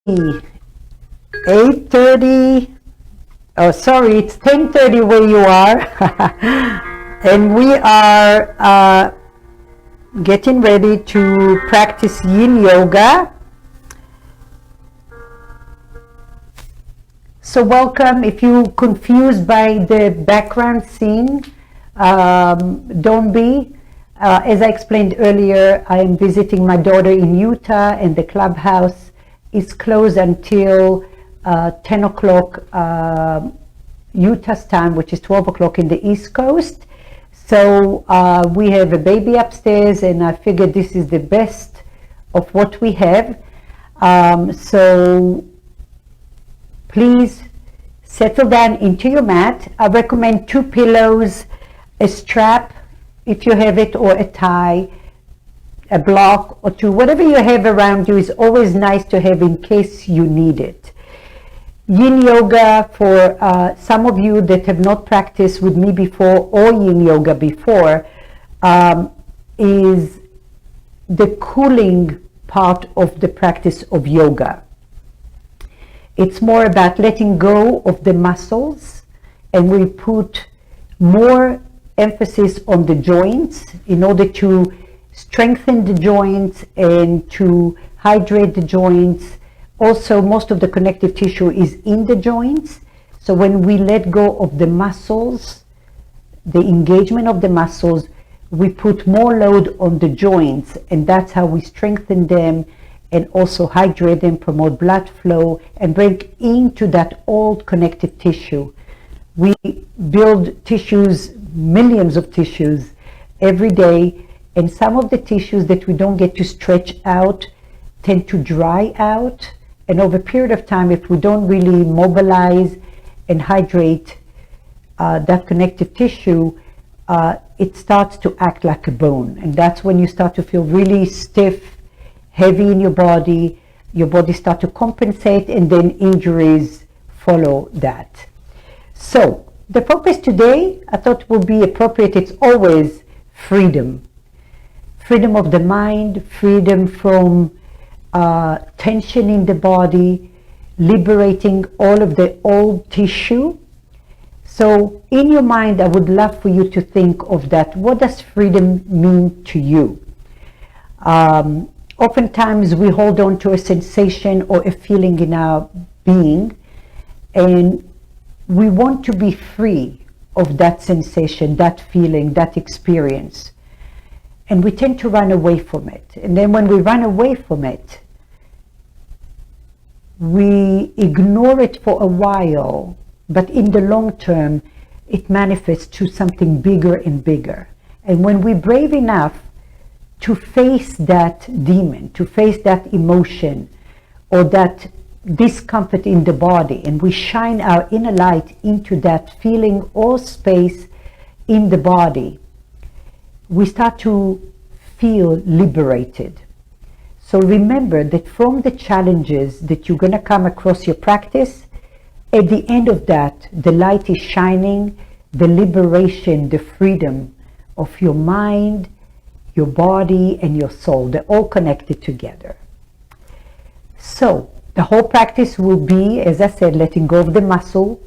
8:30. Oh, sorry, it's 10:30 where you are. And we are getting ready to practice Yin Yoga. So welcome. If you're confused by the background scene, don't be. As I explained earlier, I am visiting my daughter in Utah, and the clubhouse is closed until 10 o'clock Utah's time, which is 12 o'clock in the East Coast. So we have a baby upstairs, and I figured this is the best of what we have. So please settle down into your mat. I recommend 2 pillows, a strap if you have it, or a tie, a block or 2, whatever you have around you is always nice to have in case you need it. Yin Yoga, for some of you that have not practiced with me before or Yin Yoga before, is the cooling part of the practice of yoga. It's more about letting go of the muscles, and we put more emphasis on the joints in order to strengthen the joints and to hydrate the joints. Also, most of the connective tissue is in the joints. So when we let go of the muscles, the engagement of the muscles, we put more load on the joints, and that's how we strengthen them and also hydrate them, promote blood flow, and bring into that old connective tissue. We build tissues, millions of tissues every day, and some of the tissues that we don't get to stretch out tend to dry out. And over a period of time, if we don't really mobilize and hydrate that connective tissue, it starts to act like a bone. And that's when you start to feel really stiff, heavy in your body starts to compensate, and then injuries follow that. So the focus today, I thought would be appropriate. It's always freedom. Freedom of the mind, freedom from tension in the body, liberating all of the old tissue. So in your mind, I would love for you to think of that. What does freedom mean to you? Oftentimes we hold on to a sensation or a feeling in our being, and we want to be free of that sensation, that feeling, that experience. And we tend to run away from it. And then when we run away from it, we ignore it for a while, but in the long term, it manifests to something bigger and bigger. And when we're brave enough to face that demon, to face that emotion, or that discomfort in the body, and we shine our inner light into that feeling or space in the body, we start to feel liberated. So remember that from the challenges that you're going to come across your practice, at the end of that, the light is shining, the liberation, the freedom of your mind, your body, and your soul. They're all connected together. So the whole practice will be, as I said, letting go of the muscle.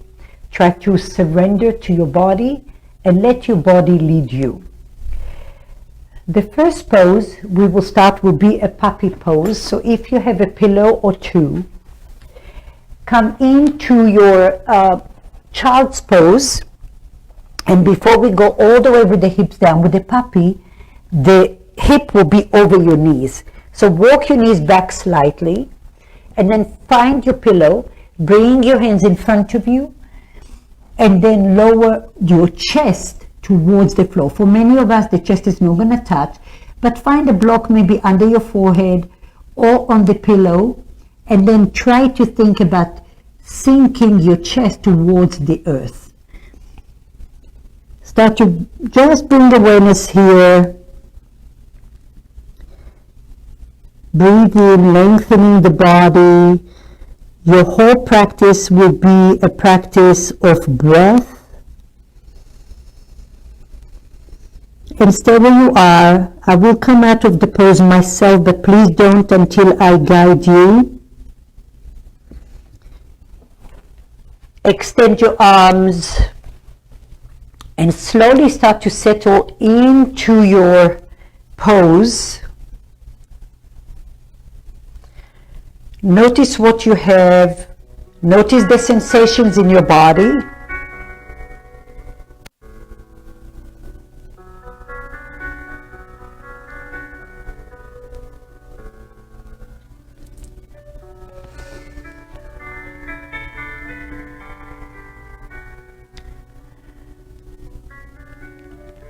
Try to surrender to your body and let your body lead you. The first pose we will start will be a puppy pose. So if you have a pillow or 2, come into your child's pose. And before we go all the way with the hips down with the puppy, the hip will be over your knees. So walk your knees back slightly, and then find your pillow, bring your hands in front of you, and then lower your chest towards the floor. For many of us, the chest is not going to touch, but find a block maybe under your forehead or on the pillow, and then try to think about sinking your chest towards the earth. Start to just bring awareness here. Breathe in, lengthening the body. Your whole practice will be a practice of breath. And stay where you are. I will come out of the pose myself, but please don't until I guide you. Extend your arms and slowly start to settle into your pose. Notice what you have. Notice the sensations in your body.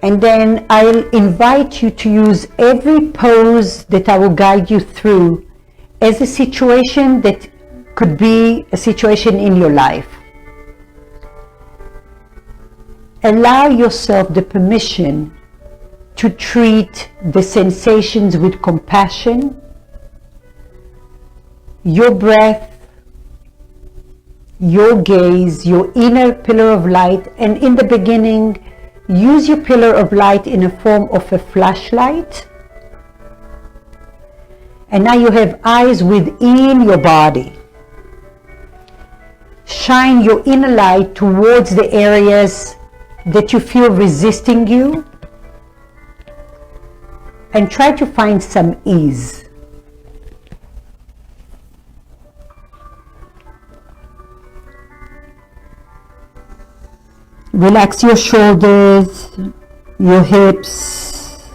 And then I'll invite you to use every pose that I will guide you through as a situation that could be a situation in your life. Allow yourself the permission to treat the sensations with compassion, your breath, your gaze, your inner pillar of light, and in the beginning, use your pillar of light in a form of a flashlight. And now you have eyes within your body. Shine your inner light towards the areas that you feel resisting you, and try to find some ease. Relax your shoulders, your hips.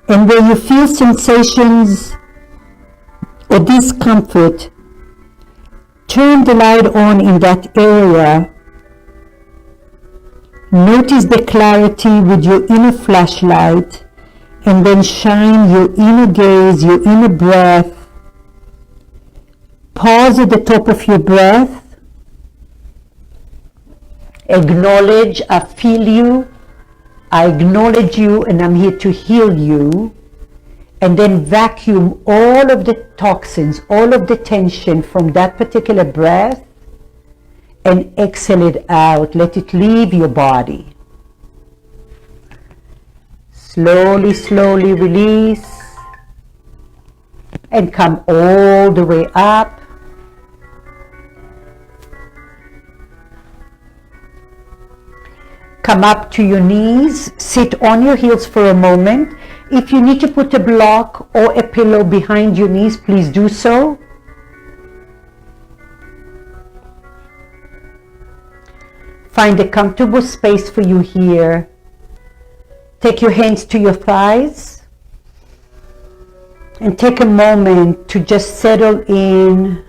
And where you feel sensations or discomfort, turn the light on in that area. Notice the clarity with your inner flashlight, and then shine your inner gaze, your inner breath. Pause at the top of your breath. Acknowledge, I feel you. I acknowledge you, and I'm here to heal you. And then vacuum all of the toxins, all of the tension from that particular breath, and exhale it out. Let it leave your body. Slowly, slowly release. And come all the way up. Come up to your knees, sit on your heels for a moment. If you need to put a block or a pillow behind your knees, please do so. Find a comfortable space for you here. Take your hands to your thighs and take a moment to just settle in.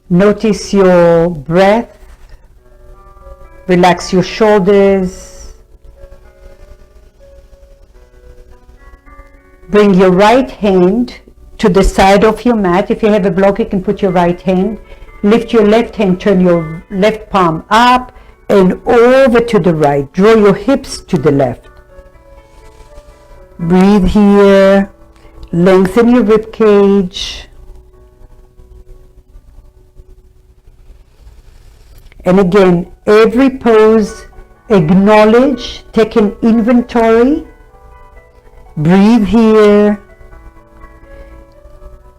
Notice your breath. Relax your shoulders. Bring your right hand to the side of your mat. If you have a block, you can put your right hand. Lift your left hand, turn your left palm up and over to the right. Draw your hips to the left. Breathe here. Lengthen your rib cage. And again, every pose, acknowledge, take an inventory, breathe here,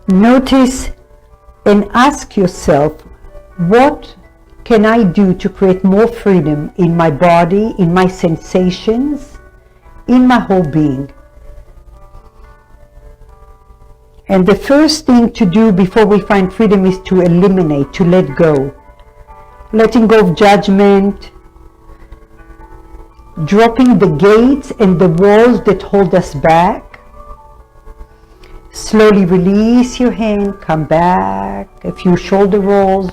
notice and ask yourself, what can I do to create more freedom in my body, in my sensations, in my whole being? And the first thing to do before we find freedom is to eliminate, to let go. Letting go of judgment, dropping the gates and the walls that hold us back. Slowly release your hand, come back, a few shoulder rolls.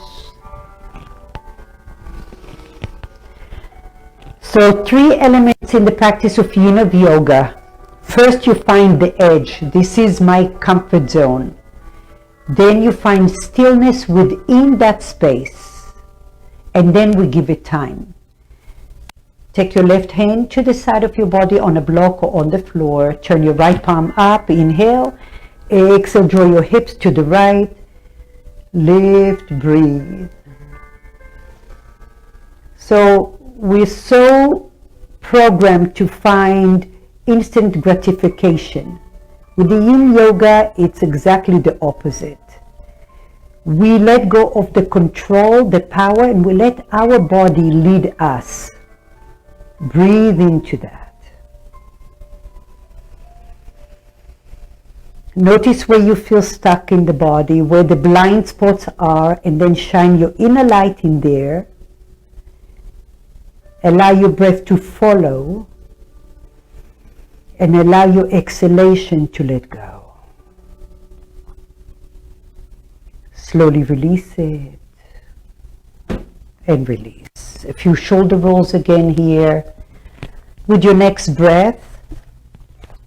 So 3 elements in the practice of Yin Yoga. First, you find the edge. This is my comfort zone. Then you find stillness within that space. And then we give it time. Take your left hand to the side of your body on a block or on the floor. Turn your right palm up. Inhale. Exhale, draw your hips to the right. Lift, breathe. So we're so programmed to find instant gratification. With the Yin Yoga, it's exactly the opposite. We let go of the control, the power, and we let our body lead us. Breathe into that. Notice where you feel stuck in the body, where the blind spots are, and then shine your inner light in there. Allow your breath to follow, and allow your exhalation to let go. Slowly release it, and release. A few shoulder rolls again here. With your next breath,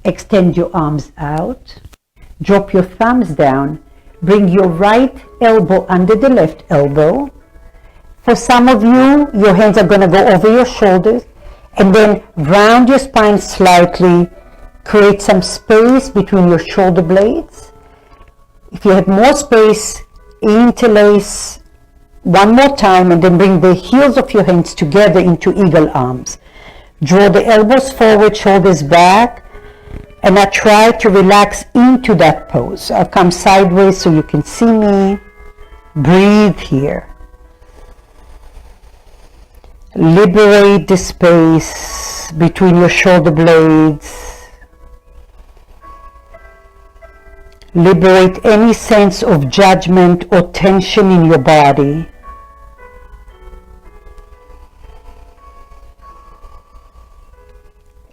extend your arms out. Drop your thumbs down. Bring your right elbow under the left elbow. For some of you, your hands are going to go over your shoulders, and then round your spine slightly. Create some space between your shoulder blades. If you have more space, interlace one more time, and then bring the heels of your hands together into eagle arms. Draw the elbows forward, shoulders back, and I try to relax into that pose. I'll come sideways so you can see me. Breathe here. Liberate the space between your shoulder blades. Liberate any sense of judgment or tension in your body.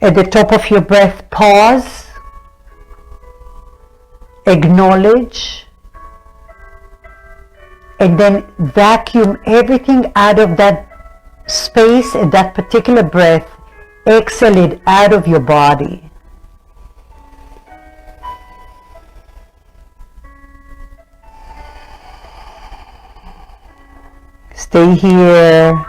At the top of your breath, pause, acknowledge, and then vacuum everything out of that space at that particular breath. Exhale it out of your body. Stay here.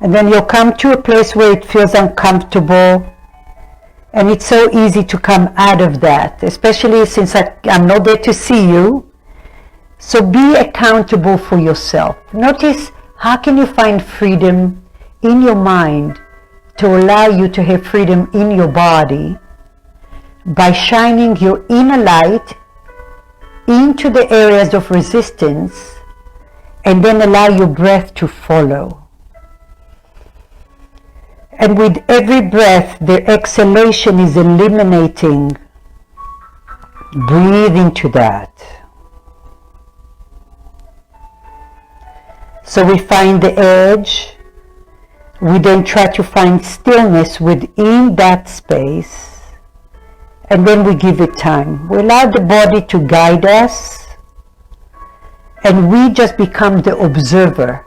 And then you'll come to a place where it feels uncomfortable. And it's so easy to come out of that, especially since I'm not there to see you. So be accountable for yourself. Notice, how can you find freedom in your mind to allow you to have freedom in your body? By shining your inner light into the areas of resistance, and then allow your breath to follow. And with every breath, the exhalation is eliminating. Breathe into that. So we find the edge. We then try to find stillness within that space. And then we give it time. We allow the body to guide us. And we just become the observer.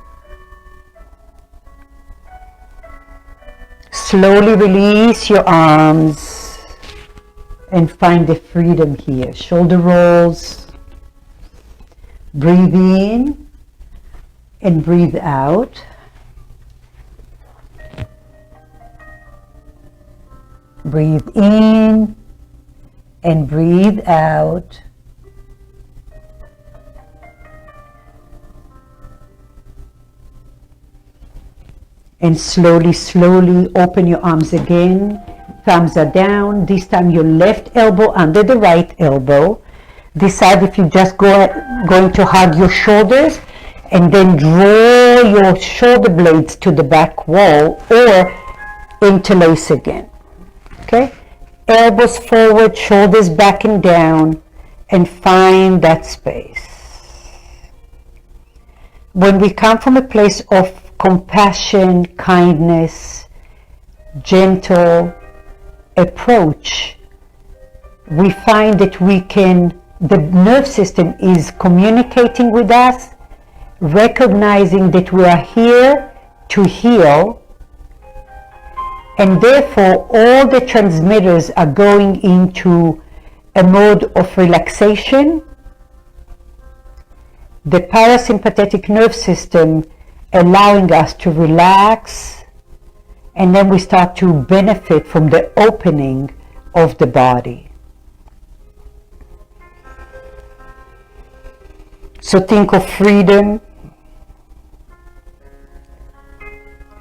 Slowly release your arms and find the freedom here. Shoulder rolls. Breathe in and breathe out. Breathe in and breathe out. And slowly, slowly open your arms again. Thumbs are down. This time your left elbow under the right elbow. Decide if you're just going to hug your shoulders, and then draw your shoulder blades to the back wall, or interlace again. Okay? Elbows forward, shoulders back and down, and find that space. When we come from a place of compassion, kindness, gentle approach, we find that the nerve system is communicating with us, recognizing that we are here to heal, and therefore all the transmitters are going into a mode of relaxation. The parasympathetic nerve system allowing us to relax, and then we start to benefit from the opening of the body. So think of freedom,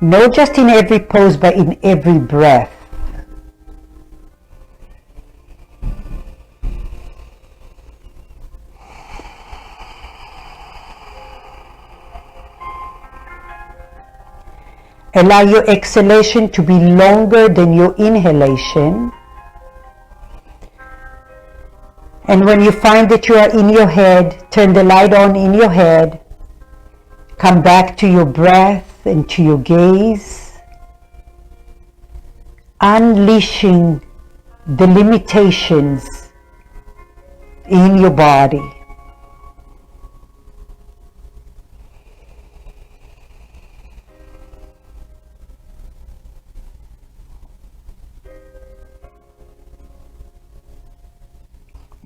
not just in every pose, but in every breath. Allow your exhalation to be longer than your inhalation. And when you find that you are in your head, turn the light on in your head. Come back to your breath and to your gaze. Unleashing the limitations in your body.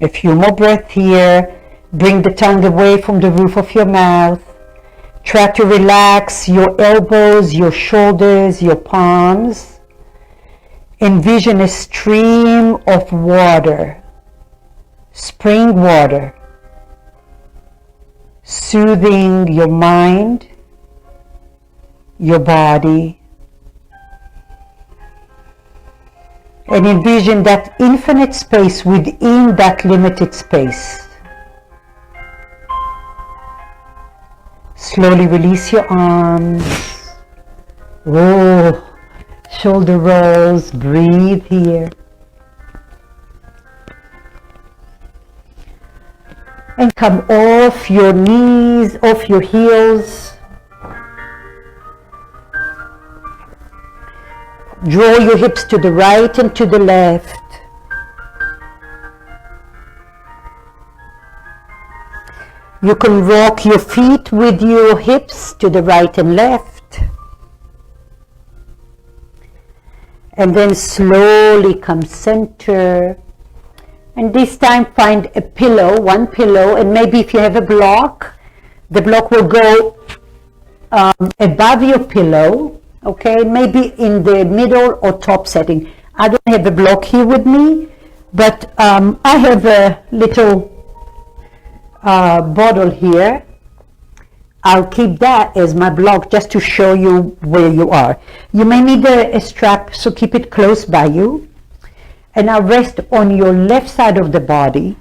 A few more breaths here. Bring the tongue away from the roof of your mouth. Try to relax your elbows, your shoulders, your palms. Envision a stream of water, spring water, soothing your mind, your body. And envision that infinite space within that limited space. Slowly release your arms. Oh, shoulder rolls. Breathe here. And come off your knees, off your heels. Draw your hips to the right and to the left. You can rock your feet with your hips to the right and left. And then slowly come center. And this time find a pillow, one pillow, and maybe if you have a block, the block will go above your pillow. Okay, maybe in the middle or top setting. I don't have a block here with me, but I have a little bottle here. I'll keep that as my block just to show you where you are. You may need a strap, so keep it close by you. And now rest on your left side of the body.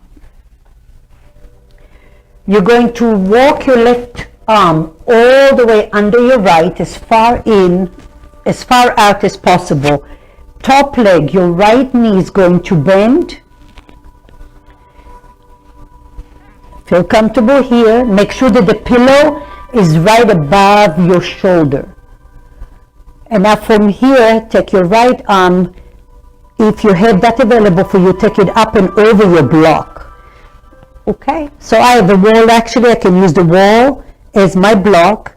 You're going to walk your left arm all the way under your right, as far out as possible. Top leg, your right knee is going to bend. Feel comfortable here. Make sure that the pillow is right above your shoulder. And now from here, take your right arm. If you have that available for you, take it up and over your block. Okay, so I have a wall. Actually, I can use the wall as my block,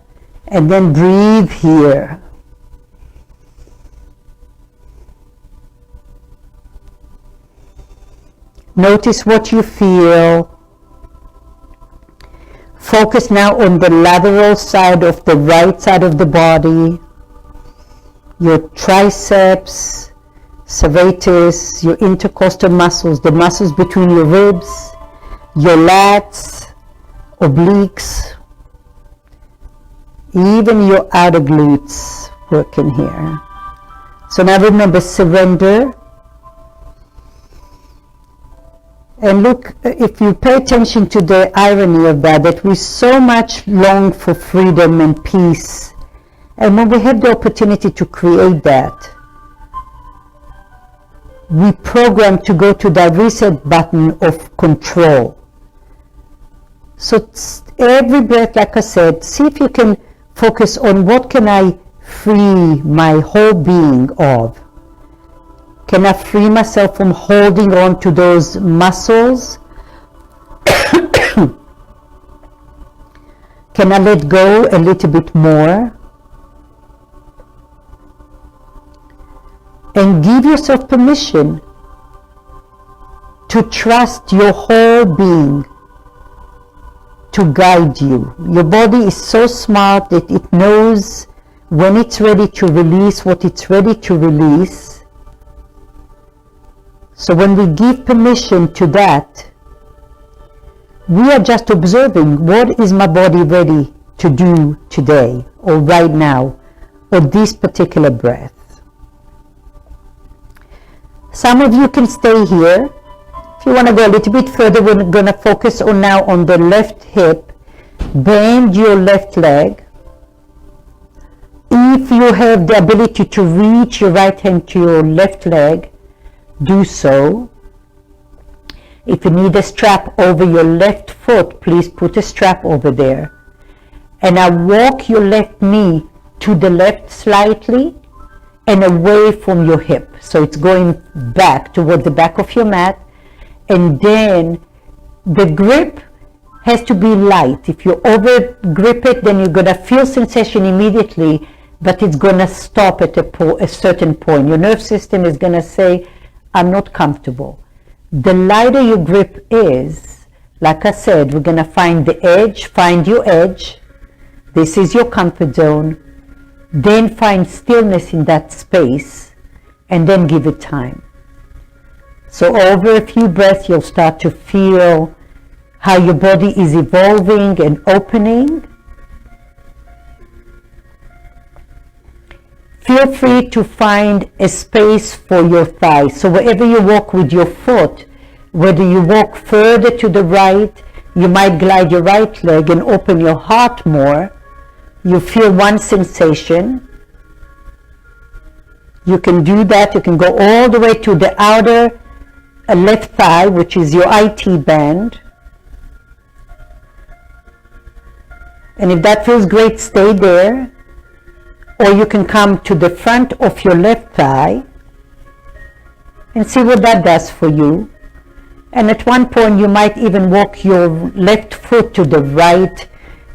and then breathe here. Notice what you feel. Focus now on the lateral side of the right side of the body, your triceps, serratus, your intercostal muscles, the muscles between your ribs, your lats, obliques, even your outer glutes working here. So now remember, surrender. And look, if you pay attention to the irony of that we so much long for freedom and peace. And when we have the opportunity to create that, we program to go to that reset button of control. So every breath, like I said, see if you can focus on what can I free my whole being of. Can I free myself from holding on to those muscles? Can I let go a little bit more? And give yourself permission to trust your whole being to guide you. Your body is so smart that it knows when it's ready to release what it's ready to release. So when we give permission to that, we are just observing, what is my body ready to do today, or right now, or this particular breath. Some of you can stay here. If you want to go a little bit further, we're going to focus on now on the left hip. Bend your left leg. If you have the ability to reach your right hand to your left leg, do so. If you need a strap over your left foot, please put a strap over there. And now walk your left knee to the left slightly and away from your hip. So it's going back toward the back of your mat. And then the grip has to be light. If you over grip it, then you're going to feel sensation immediately, but it's going to stop at a certain point. Your nerve system is going to say, I'm not comfortable. The lighter your grip is, like I said, we're going to find the edge, find your edge. This is your comfort zone. Then find stillness in that space, and then give it time. So over a few breaths, you'll start to feel how your body is evolving and opening. Feel free to find a space for your thighs. So wherever you walk with your foot, whether you walk further to the right, you might glide your right leg and open your heart more. You feel one sensation. You can do that. You can go all the way to the outer left thigh, which is your IT band. And if that feels great, stay there. Or you can come to the front of your left thigh and see what that does for you. And at one point, you might even walk your left foot to the right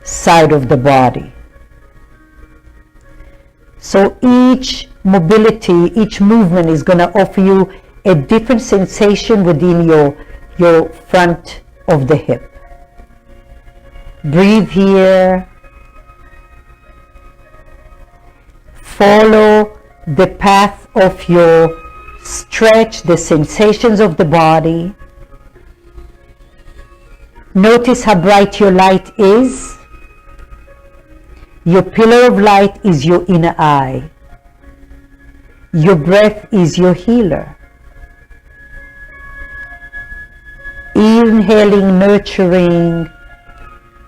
side of the body. So each mobility, each movement is going to offer you a different sensation within your front of the hip. Breathe here. Follow the path of your stretch, the sensations of the body. Notice how bright your light is. Your pillar of light is your inner eye. Your breath is your healer. Inhaling, nurturing.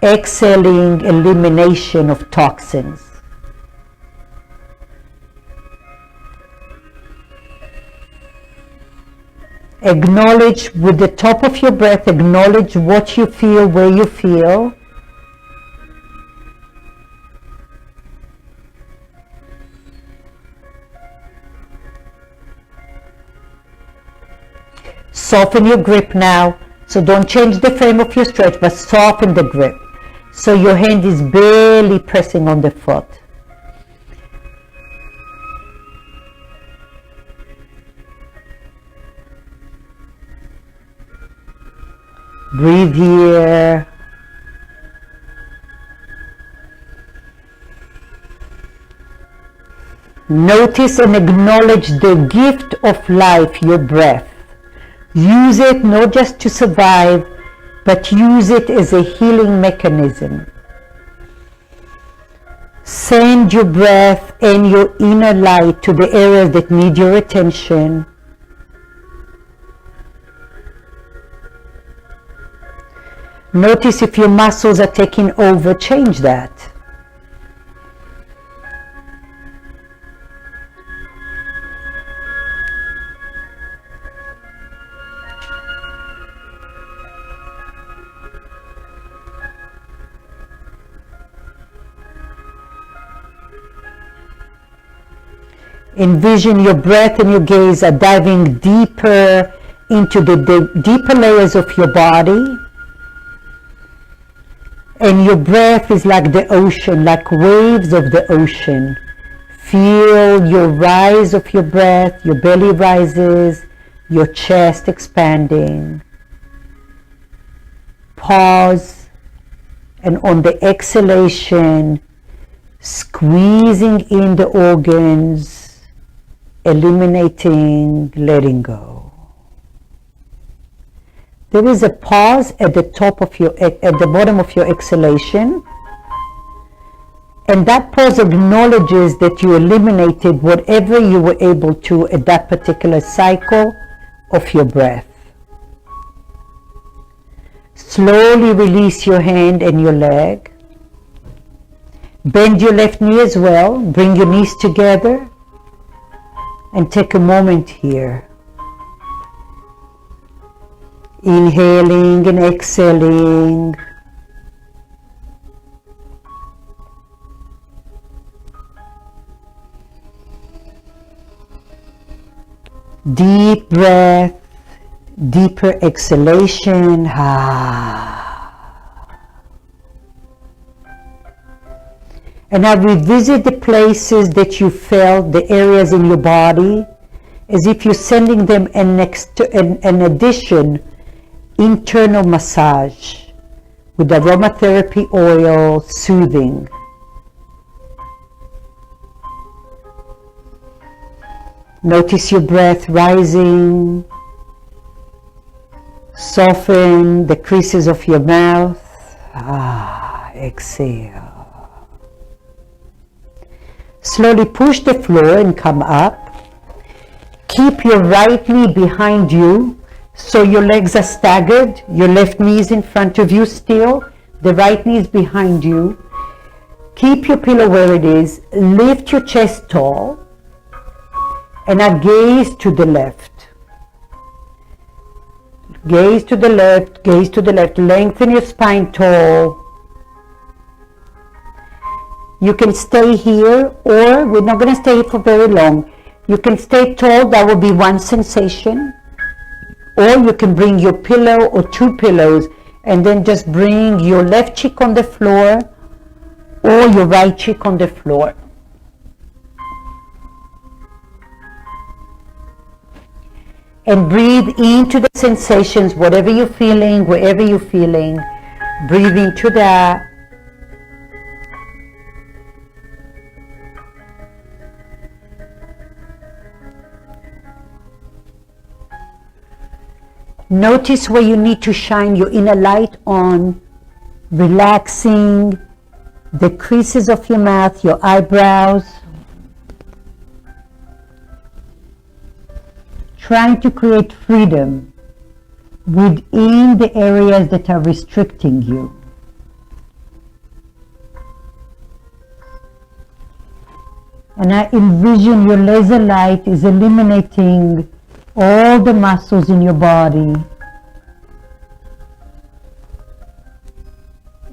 Exhaling, elimination of toxins. Acknowledge with the top of your breath, acknowledge what you feel, where you feel. Soften your grip now. So don't change the frame of your stretch, but soften the grip. So your hand is barely pressing on the foot. Breathe here. Notice and acknowledge the gift of life, your breath. Use it not just to survive, but use it as a healing mechanism. Send your breath and your inner light to the areas that need your attention. Notice if your muscles are taking over, change that. Envision your breath and your gaze are diving deeper into the deeper layers of your body. And your breath is like the ocean, like waves of the ocean. Feel your rise of your breath, your belly rises, your chest expanding. Pause, and on the exhalation, squeezing in the organs, eliminating, letting go. There is a pause at the top of at the bottom of your exhalation, and that pause acknowledges that you eliminated whatever you were able to at that particular cycle of your breath. Slowly release your hand and your leg. Bend your left knee as well. Bring your knees together and take a moment here. Inhaling and exhaling. Deep breath, deeper exhalation. And now revisit the places that you felt, the areas in your body, as if you're sending them an addition, internal massage with aromatherapy oil, soothing. Notice your breath rising. Soften the creases of your mouth. Exhale. Slowly push the floor and come up. Keep your right knee behind you so your legs are staggered. Your left knee is in front of you still. The right knee is behind you. Keep your pillow where it is. Lift your chest tall. And now gaze to the left. Gaze to the left, gaze to the left. Lengthen your spine tall. You can stay here, or we're not going to stay here for very long. You can stay tall, that will be one sensation. Or you can bring your pillow or two pillows and then just bring your left cheek on the floor or your right cheek on the floor. And breathe into the sensations, whatever you're feeling, wherever you're feeling. Breathe into that. Notice where you need to shine your inner light on, relaxing the creases of your mouth, your eyebrows. Trying to create freedom within the areas that are restricting you. And I envision your laser light is eliminating all the muscles in your body.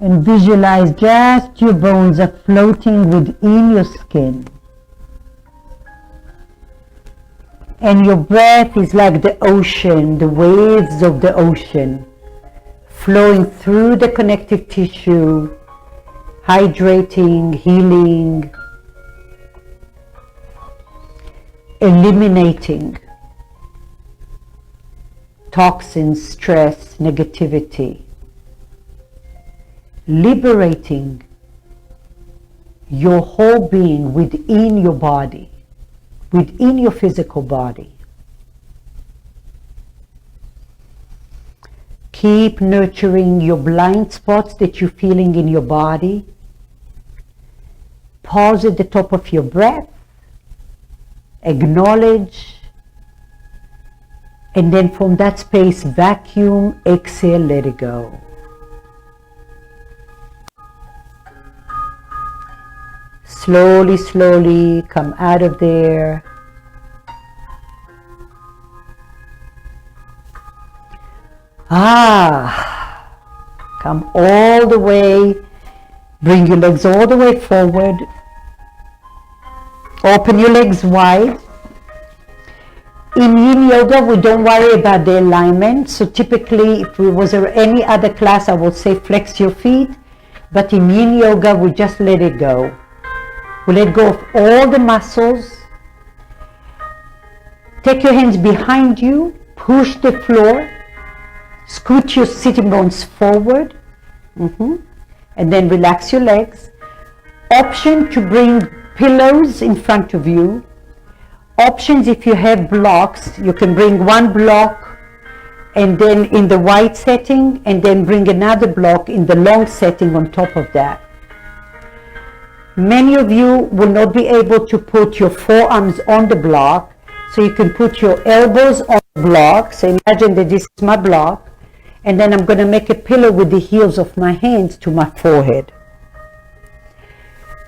And visualize just your bones are floating within your skin. And your breath is like the ocean, the waves of the ocean, flowing through the connective tissue, hydrating, healing, eliminating toxins, stress, negativity, liberating your whole being within your body, within your physical body. Keep nurturing your blind spots that you're feeling in your body. Pause at the top of your breath. Acknowledge. And then from that space, vacuum, exhale, let it go. Slowly, slowly come out of there. Come all the way. Bring your legs all the way forward. Open your legs wide. In Yin Yoga, we don't worry about the alignment. So typically, if it was any other class, I would say flex your feet. But in Yin Yoga, we just let it go. We let go of all the muscles. Take your hands behind you. Push the floor. Scoot your sitting bones forward. And then relax your legs. Option to bring pillows in front of you. Options, if you have blocks, you can bring one block and then in the wide setting, and then bring another block in the long setting on top of that. Many of you will not be able to put your forearms on the block, so you can put your elbows on the block. So imagine that this is my block, and then I'm going to make a pillow with the heels of my hands to my forehead.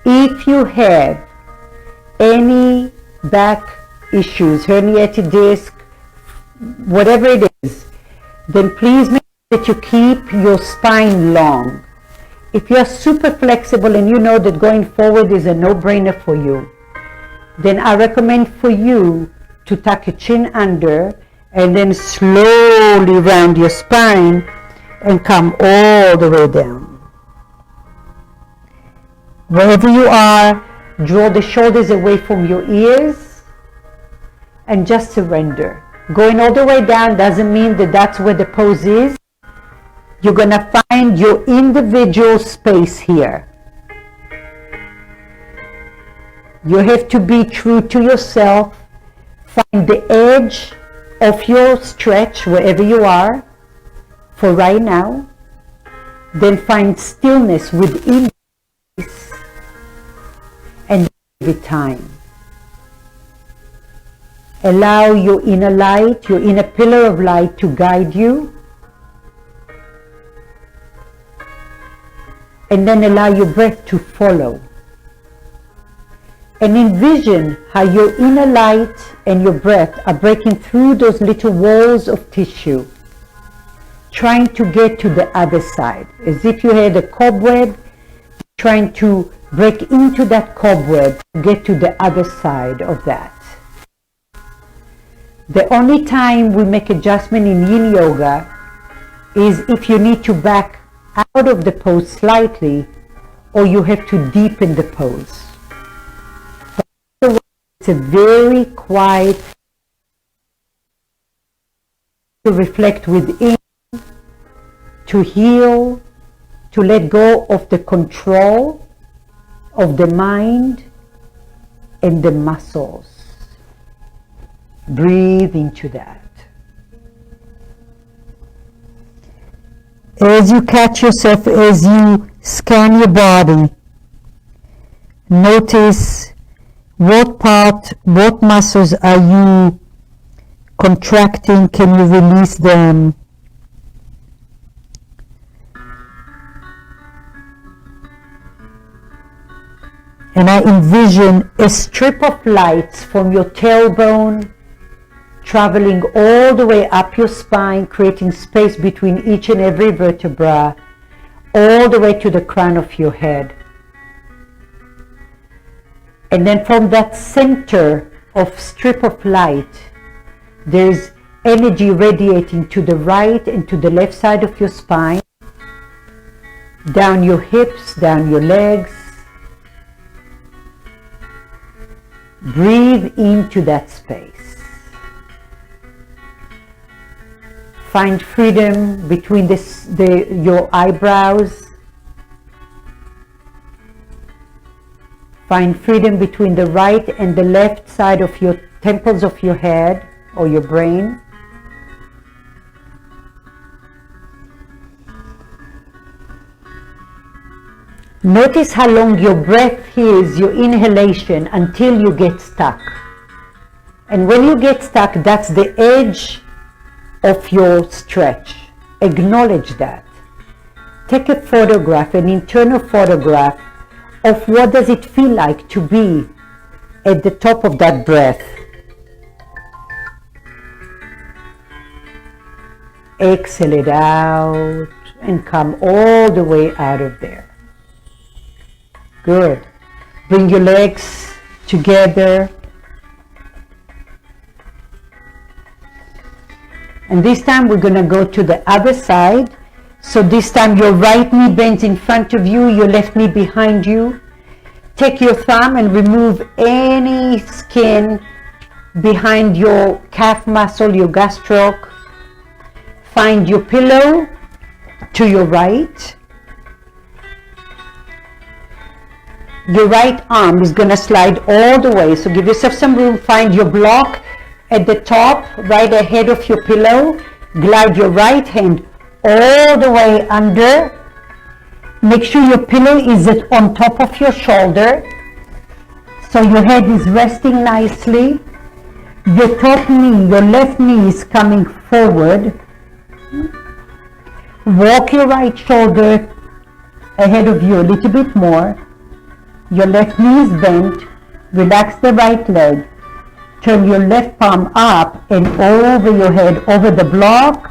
If you have any back issues, herniated disc, whatever it is, then please make sure that you keep your spine long. If you're super flexible and you know that going forward is a no-brainer for you, then I recommend for you to tuck your chin under and then slowly round your spine and come all the way down. Wherever you are, draw the shoulders away from your ears and just surrender. Going all the way down doesn't mean that that's where the pose is. You're going to find your individual space here. You have to be true to yourself. Find the edge of your stretch wherever you are for right now. Then find stillness within this and give it time. Allow your inner light, your inner pillar of light to guide you. And then allow your breath to follow. And envision how your inner light and your breath are breaking through those little walls of tissue, trying to get to the other side, as if you had a cobweb, trying to break into that cobweb to get to the other side of that. The only time we make adjustment in Yin Yoga is if you need to back out of the pose slightly, or you have to deepen the pose. But it's a very quiet to reflect within, to heal, to let go of the control of the mind and the muscles. Breathe into that. As you catch yourself, as you scan your body, notice what muscles are you contracting, can you release them? And I envision a strip of lights from your tailbone traveling all the way up your spine, creating space between each and every vertebra, all the way to the crown of your head. And then from that center of strip of light, there's energy radiating to the right and to the left side of your spine, down your hips, down your legs. Breathe into that space. Find freedom between your eyebrows. Find freedom between the right and the left side of your temples of your head or your brain. Notice how long your breath is, your inhalation, until you get stuck. And when you get stuck, that's the edge of your stretch. Acknowledge that. Take a photograph, an internal photograph of what does it feel like to be at the top of that breath. Exhale it out and come all the way out of there. Good. Bring your legs together. And this time we're going to go to the other side. So this time your right knee bends in front of you, your left knee behind you. Take your thumb and remove any skin behind your calf muscle, your gastroc. Find your pillow to your right. Your right arm is going to slide all the way. So give yourself some room. Find your block at the top, right ahead of your pillow. Glide your right hand all the way under. Make sure your pillow is on top of your shoulder, so your head is resting nicely. Your top knee, your left knee is coming forward. Walk your right shoulder ahead of you a little bit more. Your left knee is bent. Relax the right leg. Turn your left palm up and over your head, over the block.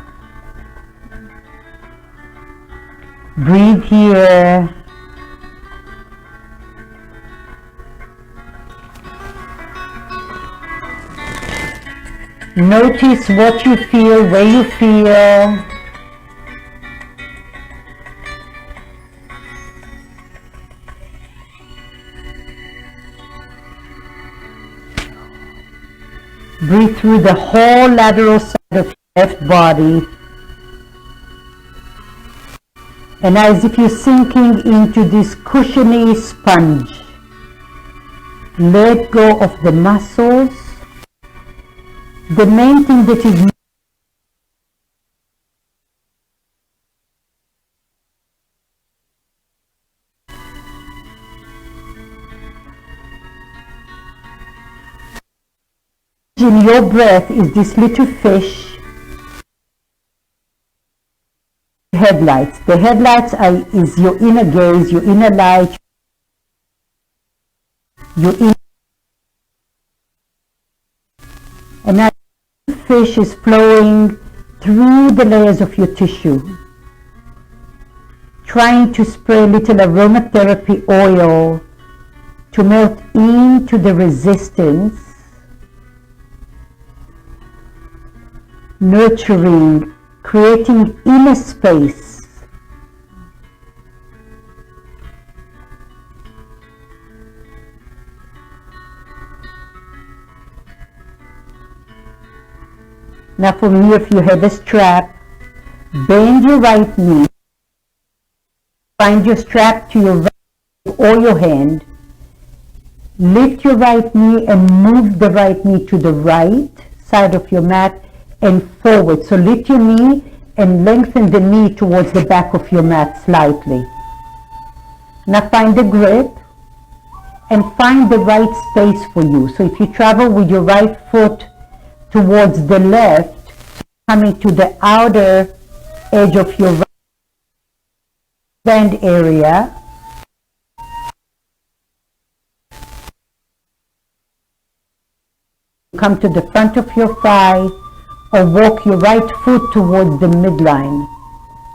Breathe here. Notice what you feel, where you feel. Breathe through the whole lateral side of your left body. And as if you're sinking into this cushiony sponge, let go of the muscles. The main thing that is in your breath is this little fish. Headlights. The headlights is your inner gaze, your inner light, your inner. And now the fish is flowing through the layers of your tissue, trying to spray a little aromatherapy oil to melt into the resistance, nurturing, creating inner space. Now from here, if you have a strap, bend your right knee, find your strap to your right or your hand, lift your right knee and move the right knee to the right side of your mat and forward. So lift your knee and lengthen the knee towards the back of your mat slightly. Now find the grip and find the right space for you. So if you travel with your right foot towards the left, coming to the outer edge of your right band area, come to the front of your thigh, or walk your right foot towards the midline,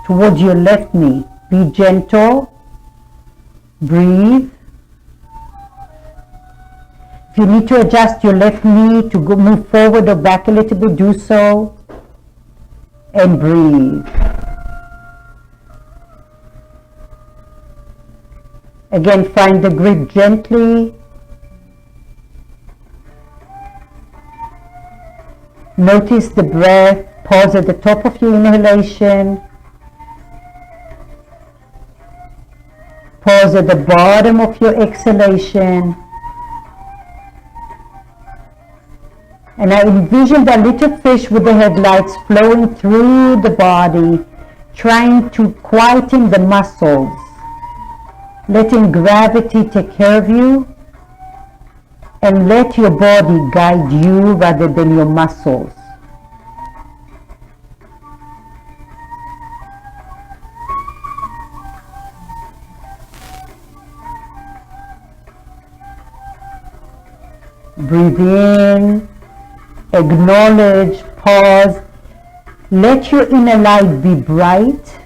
towards your left knee. Be gentle. Breathe. If you need to adjust your left knee to go move forward or back a little bit, do so. And breathe. Again, find the grip gently. Notice the breath. Pause at the top of your inhalation. Pause at the bottom of your exhalation. And I envision that little fish with the headlights flowing through the body, trying to quieten the muscles, letting gravity take care of you, and let your body guide you rather than your muscles. Breathe in, acknowledge, pause, let your inner light be bright.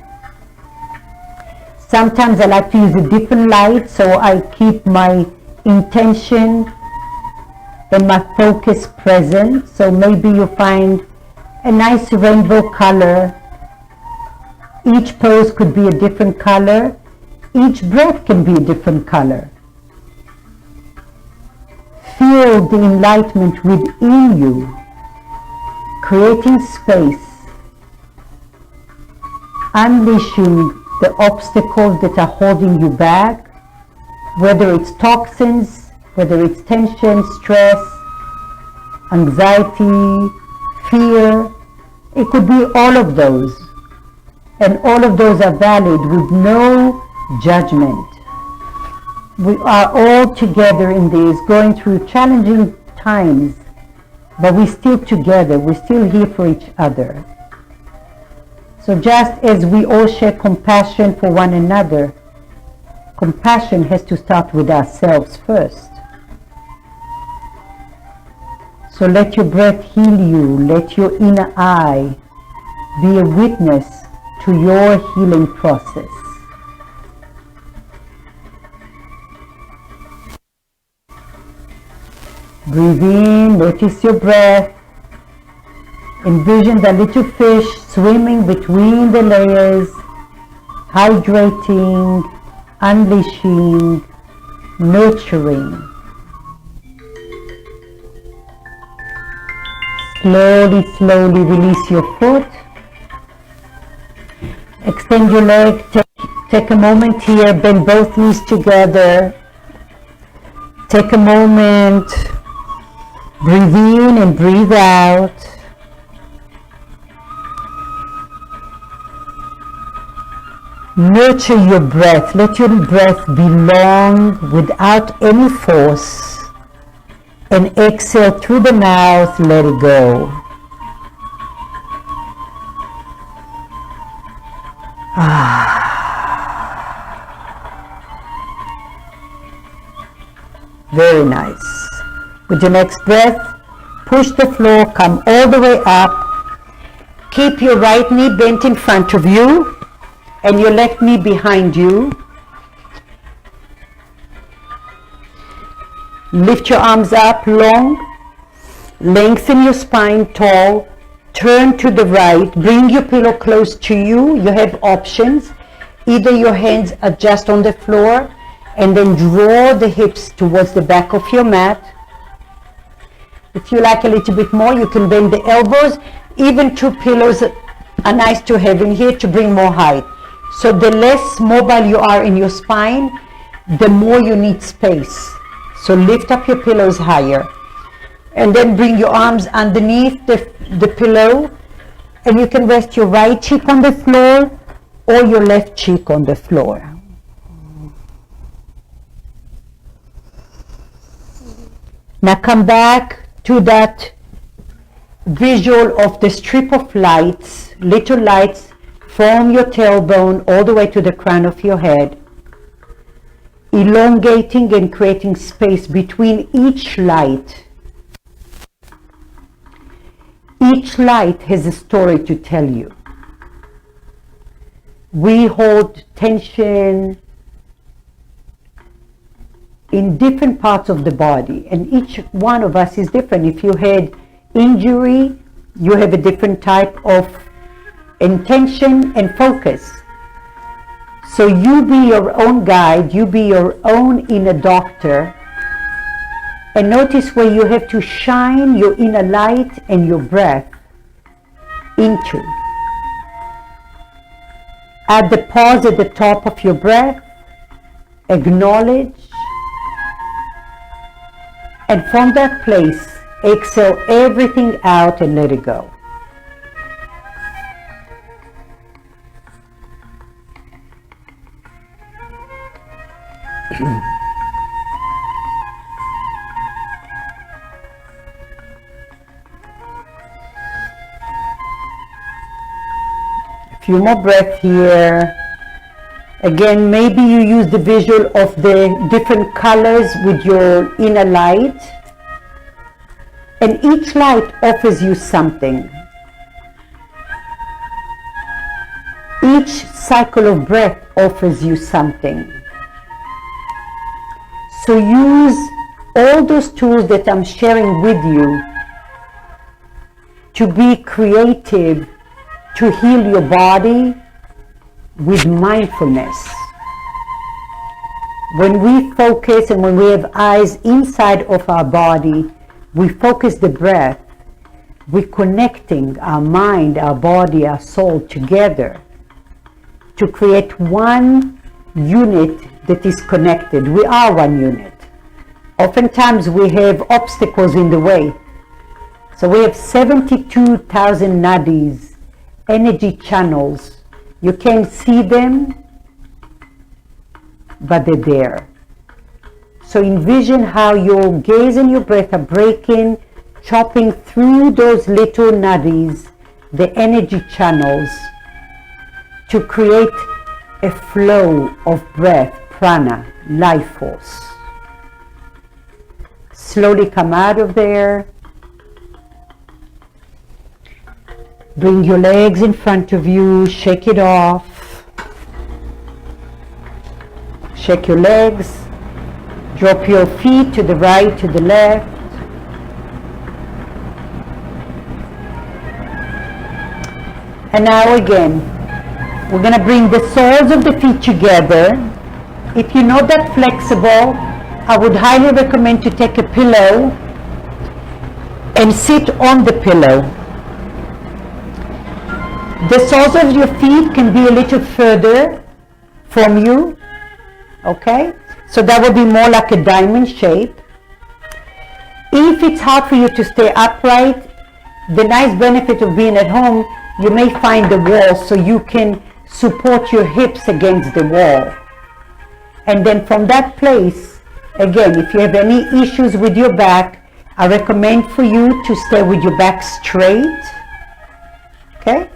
Sometimes I like to use a different light, so I keep my intention and my focus present. So maybe you find a nice rainbow color. Each pose could be a different color. Each breath can be a different color. Feel the enlightenment within you, creating space, unleashing the obstacles that are holding you back, whether it's toxins, whether it's tension, stress, anxiety, fear. It could be all of those. And all of those are valid with no judgment. We are all together in this, going through challenging times, but we're still together. We're still here for each other. So just as we all share compassion for one another, Compassion has to start with ourselves first. So let your breath heal you. Let your inner eye be a witness to your healing process. Breathe in, notice your breath. Envision the little fish swimming between the layers, hydrating, unleashing, nurturing. Slowly, slowly release your foot. Extend your leg. Take a moment here. Bend both knees together. Take a moment. Breathe in and breathe out. Nurture your breath. Let your breath be long without any force. And exhale through the mouth. Let it go. Very nice. With your next breath, push the floor, come all the way up. Keep your right knee bent in front of you and your left knee behind you. Lift your arms up long, lengthen your spine tall, turn to the right, bring your pillow close to you. You have options. Either your hands are just on the floor and then draw the hips towards the back of your mat. If you like a little bit more, you can bend the elbows. Even two pillows are nice to have in here to bring more height. So the less mobile you are in your spine, the more you need space. So lift up your pillows higher. And then bring your arms underneath the pillow. And you can rest your right cheek on the floor or your left cheek on the floor. Now come back to that visual of the strip of lights, little lights from your tailbone all the way to the crown of your head, elongating and creating space between each light. Each light has a story to tell you. We hold tension in different parts of the body, and each one of us is different. If you had injury, you have a different type of intention and focus. So you be your own guide, you be your own inner doctor, and notice where you have to shine your inner light and your breath into. Add the pause at the top of your breath, acknowledge, and from that place, exhale everything out and let it go. A few more breaths here. Again, maybe you use the visual of the different colors with your inner light. And each light offers you something. Each cycle of breath offers you something. So use all those tools that I'm sharing with you to be creative, to heal your body with mindfulness. When we focus and when we have eyes inside of our body, we focus the breath, we're connecting our mind, our body, our soul together to create one unit that is connected. We are one unit. Oftentimes we have obstacles in the way. So we have 72,000 nadis, energy channels. You can't see them, but they're there. So envision how your gaze and your breath are breaking, chopping through those little nadis, the energy channels, to create a flow of breath prana, life force. Slowly come out of there. Bring your legs in front of you, shake it off. Shake your legs. Drop your feet to the right, to the left. And now again, we're going to bring the soles of the feet together. If you're not that flexible, I would highly recommend to take a pillow and sit on the pillow. The soles of your feet can be a little further from you, okay? So that would be more like a diamond shape. If it's hard for you to stay upright, the nice benefit of being at home, you may find the wall so you can support your hips against the wall. And then from that place, again, if you have any issues with your back, I recommend for you to stay with your back straight, okay?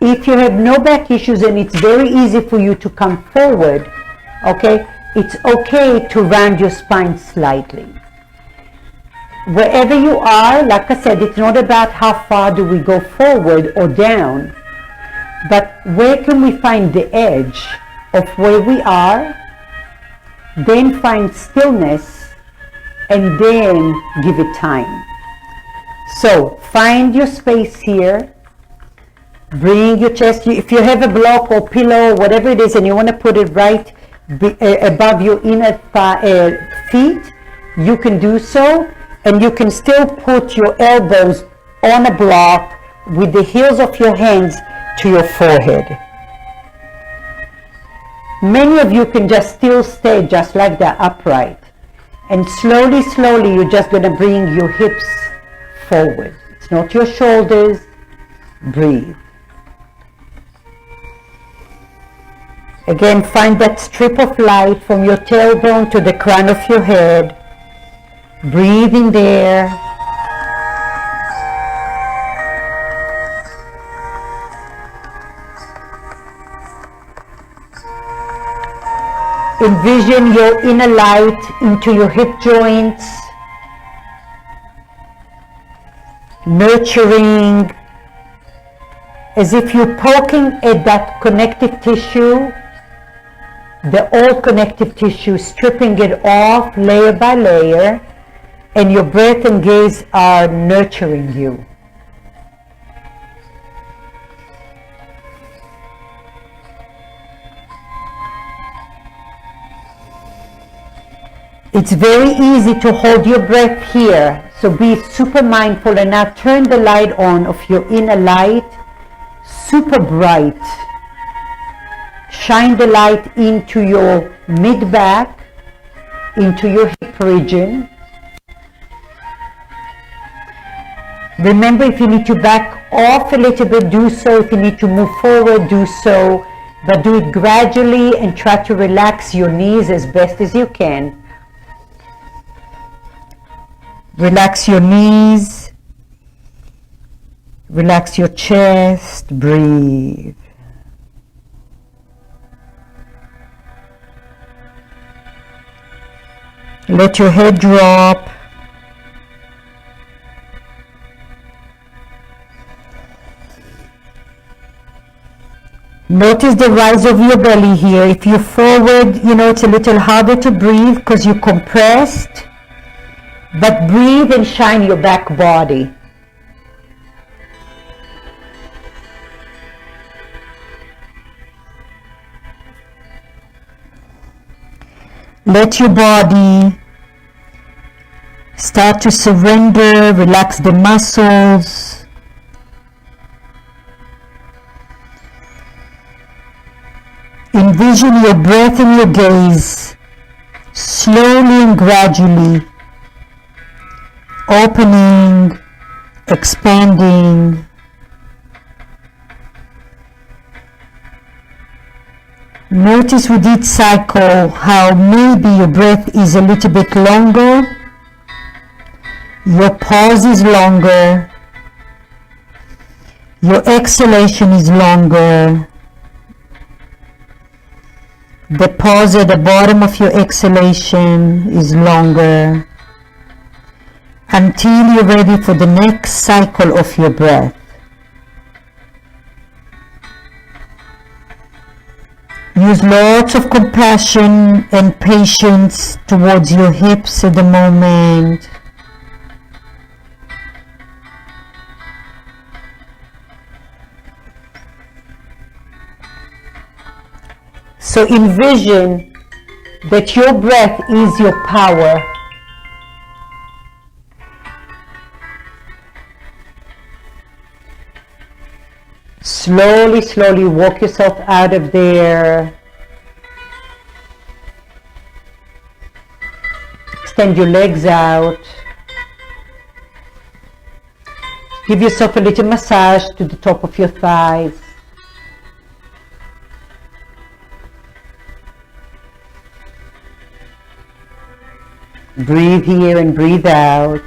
If you have no back issues and it's very easy for you to come forward, okay, it's okay to round your spine slightly. Wherever you are, like I said, it's not about how far do we go forward or down, but where can we find the edge of where we are, then find stillness, and then give it time. So find your space here. Bring your chest. If you have a block or pillow or whatever it is and you want to put it right above your inner feet, you can do so. And you can still put your elbows on a block with the heels of your hands to your forehead. Many of you can just still stay just like that, upright. And slowly, slowly, you're just going to bring your hips forward. It's not your shoulders. Breathe. Again, find that strip of light from your tailbone to the crown of your head. Breathe in there. Envision your inner light into your hip joints, nurturing, as if you're poking at that connective tissue, the old connective tissue, stripping it off layer by layer. And your breath and gaze are nurturing you. It's very easy to hold your breath here, so be super mindful and now turn the light on of your inner light, super bright. Shine the light into your mid-back, into your hip region. Remember, if you need to back off a little bit, do so. If you need to move forward, do so. But do it gradually and try to relax your knees as best as you can. Relax your knees. Relax your chest. Breathe. Let your head drop. Notice the rise of your belly here. If you're forward, it's a little harder to breathe because you're compressed. But breathe and shine your back body. Let your body start to surrender, relax the muscles. Envision your breath and your gaze slowly and gradually opening, expanding. Notice with each cycle how maybe your breath is a little bit longer, your pause is longer, your exhalation is longer. The pause at the bottom of your exhalation is longer until you're ready for the next cycle of your breath. Use lots of compassion and patience towards your hips at the moment. So envision that your breath is your power. Slowly, slowly walk yourself out of there. Extend your legs out. Give yourself a little massage to the top of your thighs. Breathe here and breathe out.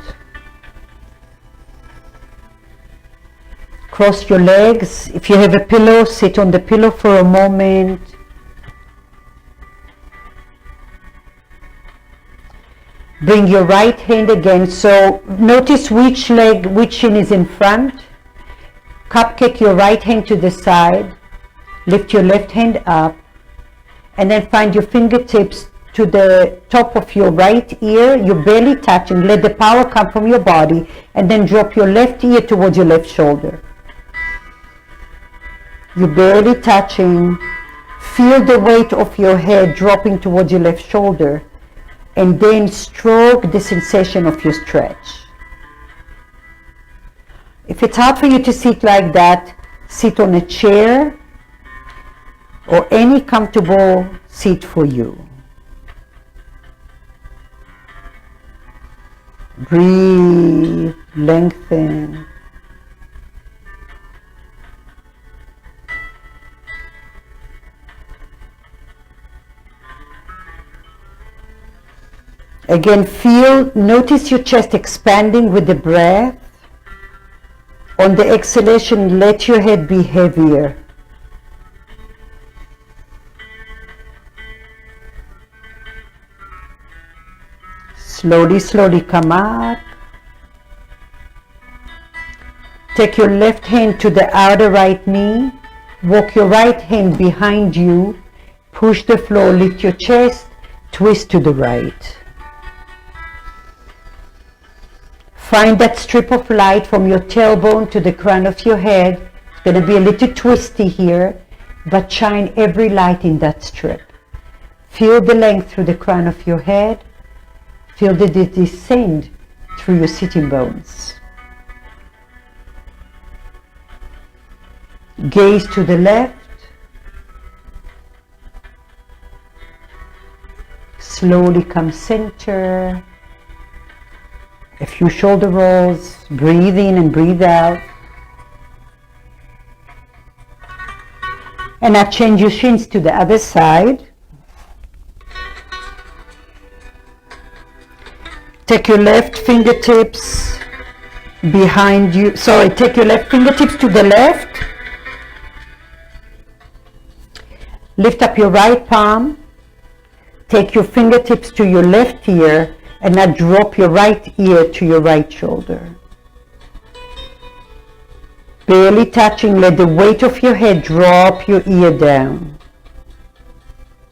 Cross your legs. If you have a pillow, sit on the pillow for a moment. Bring your right hand again. So notice which leg, which shin is in front. Cupcake your right hand to the side. Lift your left hand up. And then find your fingertips to the top of your right ear. You're barely touching. Let the power come from your body. And then drop your left ear towards your left shoulder. You're barely touching. Feel the weight of your head dropping towards your left shoulder. And then stroke the sensation of your stretch. If it's hard for you to sit like that, sit on a chair or any comfortable seat for you. Breathe, lengthen. Again, notice your chest expanding with the breath. On the exhalation, let your head be heavier. Slowly, slowly come up. Take your left hand to the outer right knee. Walk your right hand behind you. Push the floor, lift your chest, twist to the right. Find that strip of light from your tailbone to the crown of your head. It's going to be a little twisty here, but shine every light in that strip. Feel the length through the crown of your head. Feel the descent through your sitting bones. Gaze to the left. Slowly come center. A few shoulder rolls. Breathe in and breathe out. And now change your shins to the other side. Take your left fingertips behind you. Take your left fingertips to the left. Lift up your right palm. Take your fingertips to your left ear and now drop your right ear to your right shoulder. Barely touching, let the weight of your head drop your ear down.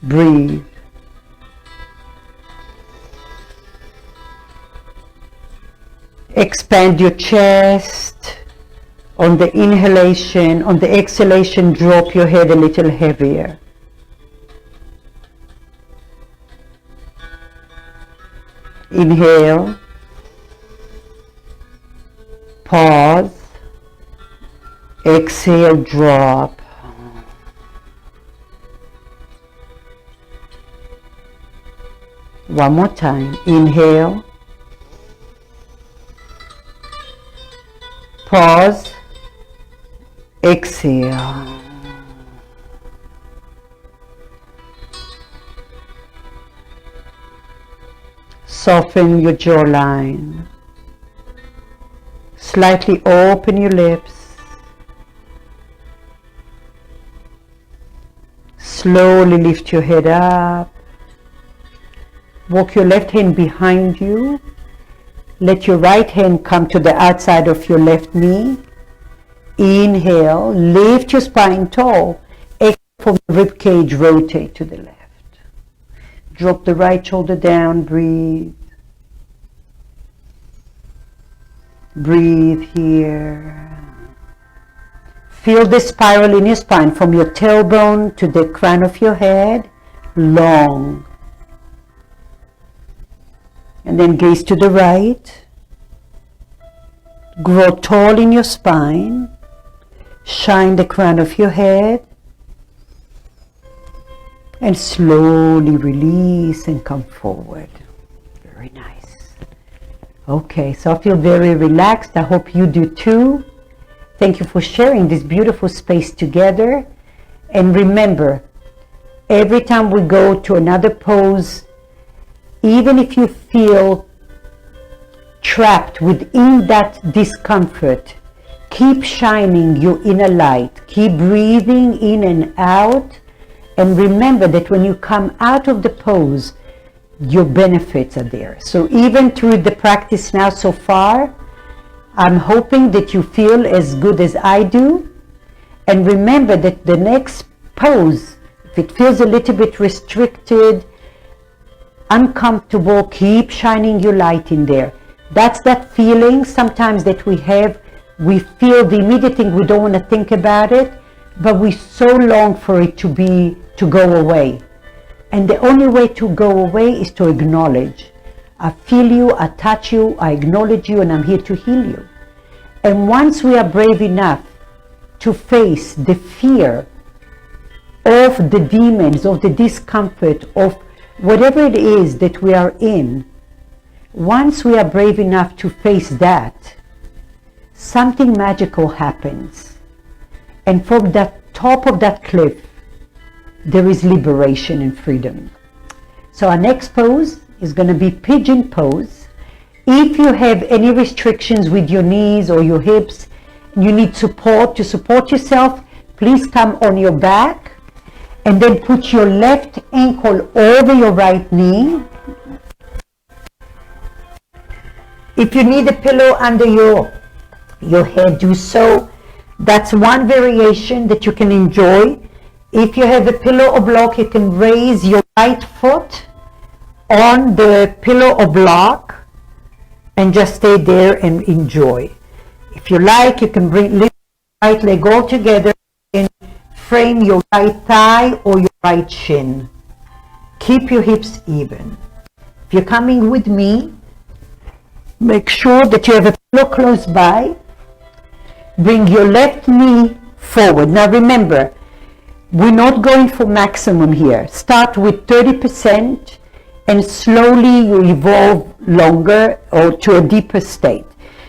Breathe. Expand your chest. On the inhalation, on the exhalation, drop your head a little heavier. Inhale. Pause. Exhale, drop. One more time. Inhale. Pause. Exhale. Soften your jawline. Slightly open your lips. Slowly lift your head up. Walk your left hand behind you. Let your right hand come to the outside of your left knee. Inhale, lift your spine tall. Exhale from the rib cage, rotate to the left. Drop the right shoulder down, breathe. Breathe here. Feel the spiral in your spine from your tailbone to the crown of your head, long. And then gaze to the right. Grow tall in your spine. Shine the crown of your head. And slowly release and come forward. Very nice. Okay, so I feel very relaxed. I hope you do too. Thank you for sharing this beautiful space together. And remember, every time we go to another pose, even if you feel trapped within that discomfort, keep shining your inner light. Keep breathing in and out. And remember that when you come out of the pose, your benefits are there. So even through the practice now so far, I'm hoping that you feel as good as I do. And remember that the next pose, if it feels a little bit restricted, uncomfortable, keep shining your light in there. That's that feeling sometimes that we have. We feel the immediate thing, we don't want to think about it, but we so long for it to go away. And the only way to go away is to acknowledge. I feel you, I touch you, I acknowledge you, and I'm here to heal you. And once we are brave enough to face the fear of the demons, of the discomfort, of whatever it is that we are in, once we are brave enough to face that, something magical happens. And from that top of that cliff, there is liberation and freedom. So our next pose is going to be pigeon pose. If you have any restrictions with your knees or your hips, you need support to support yourself, please come on your back and then put your left ankle over your right knee. If you need a pillow under your head, do so. That's one variation that you can enjoy. If you have a pillow or block, you can raise your right foot on the pillow or block and just stay there and enjoy. If you like, you can lift your right leg all together and frame your right thigh or your right shin. Keep your hips even. If you're coming with me, make sure that you have a pillow close by. Bring your left knee forward. Now remember, we're not going for maximum here. Start with 30% and slowly you evolve longer or to a deeper state.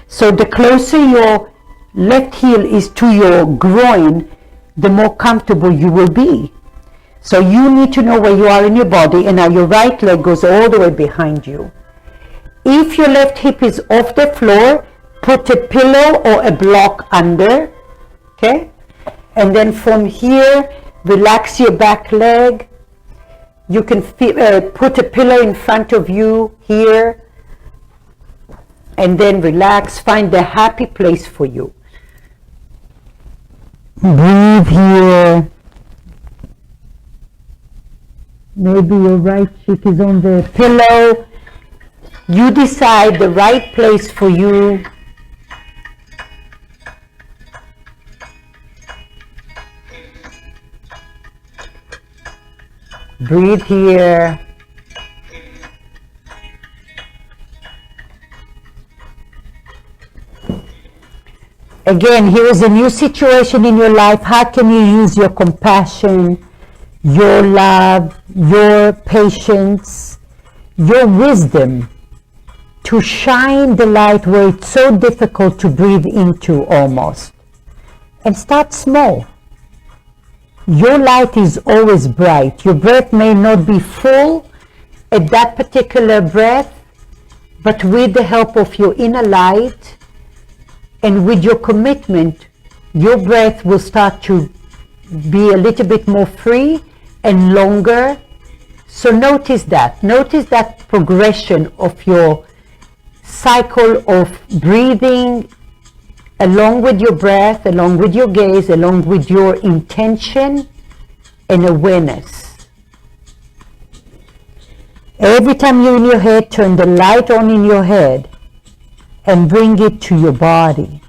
So the closer your left heel is to your groin, the more comfortable you will be. So you need to know where you are in your body, and now your right leg goes all the way behind you. If your left hip is off the floor, put a pillow or a block under, okay? And then from here, relax your back leg. You can put a pillow in front of you here, and then relax. Find a happy place for you. Breathe here. Maybe your right cheek is on the pillow. You decide the right place for you. Breathe here. Again, here is a new situation in your life. How can you use your compassion, your love, your patience, your wisdom to shine the light where it's so difficult to breathe into almost? And start small. Your light is always bright. Your breath may not be full at that particular breath, but with the help of your inner light and with your commitment, your breath will start to be a little bit more free and longer. So notice that. Notice that progression of your cycle of breathing along with your breath, along with your gaze, along with your intention and awareness. Every time you're in your head, turn the light on in your head and bring it to your body.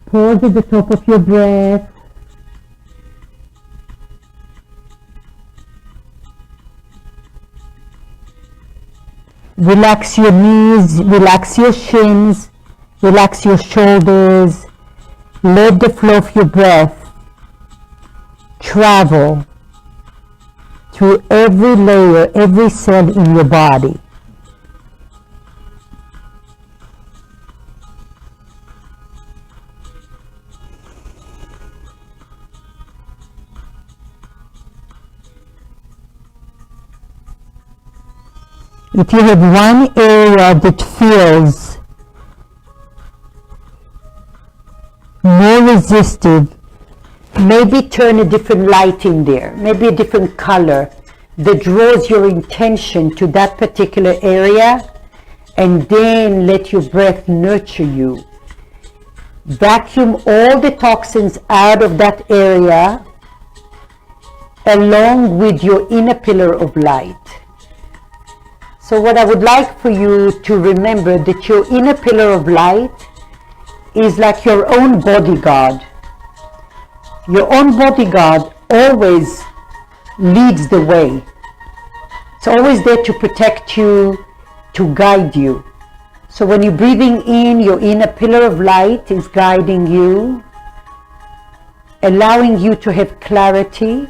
Pause at the top of your breath. Relax your knees, relax your shins, relax your shoulders. Let the flow of your breath travel through every layer, every cell in your body. If you have one area that feels more resistive, maybe turn a different light in there, maybe a different color that draws your intention to that particular area, and then let your breath nurture you. Vacuum all the toxins out of that area along with your inner pillar of light. So what I would like for you to remember, that your inner pillar of light is like your own bodyguard. Your own bodyguard always leads the way. It's always there to protect you, to guide you. So when you're breathing in, your inner pillar of light is guiding you, allowing you to have clarity.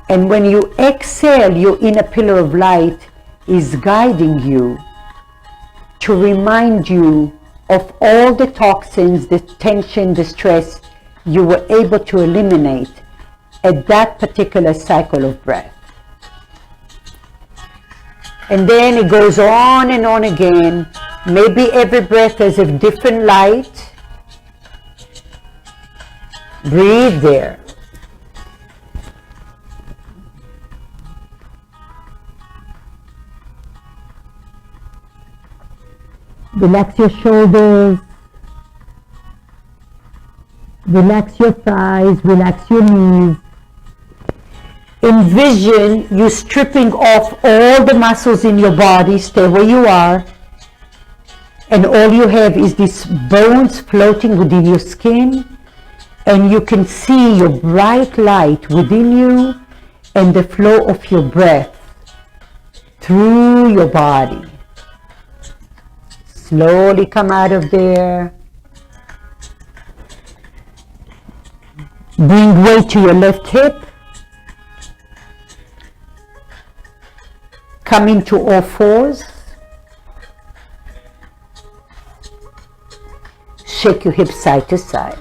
And when you exhale, your inner pillar of light is guiding you to remind you of all the toxins, the tension, the stress you were able to eliminate at that particular cycle of breath. And then it goes on and on again. Maybe every breath has a different light. Breathe there. Relax your shoulders, relax your thighs, relax your knees. Envision you stripping off all the muscles in your body, stay where you are, and all you have is these bones floating within your skin, and you can see your bright light within you and the flow of your breath through your body. Slowly come out of there. Bring weight to your left hip. Come into all fours. Shake your hips side to side.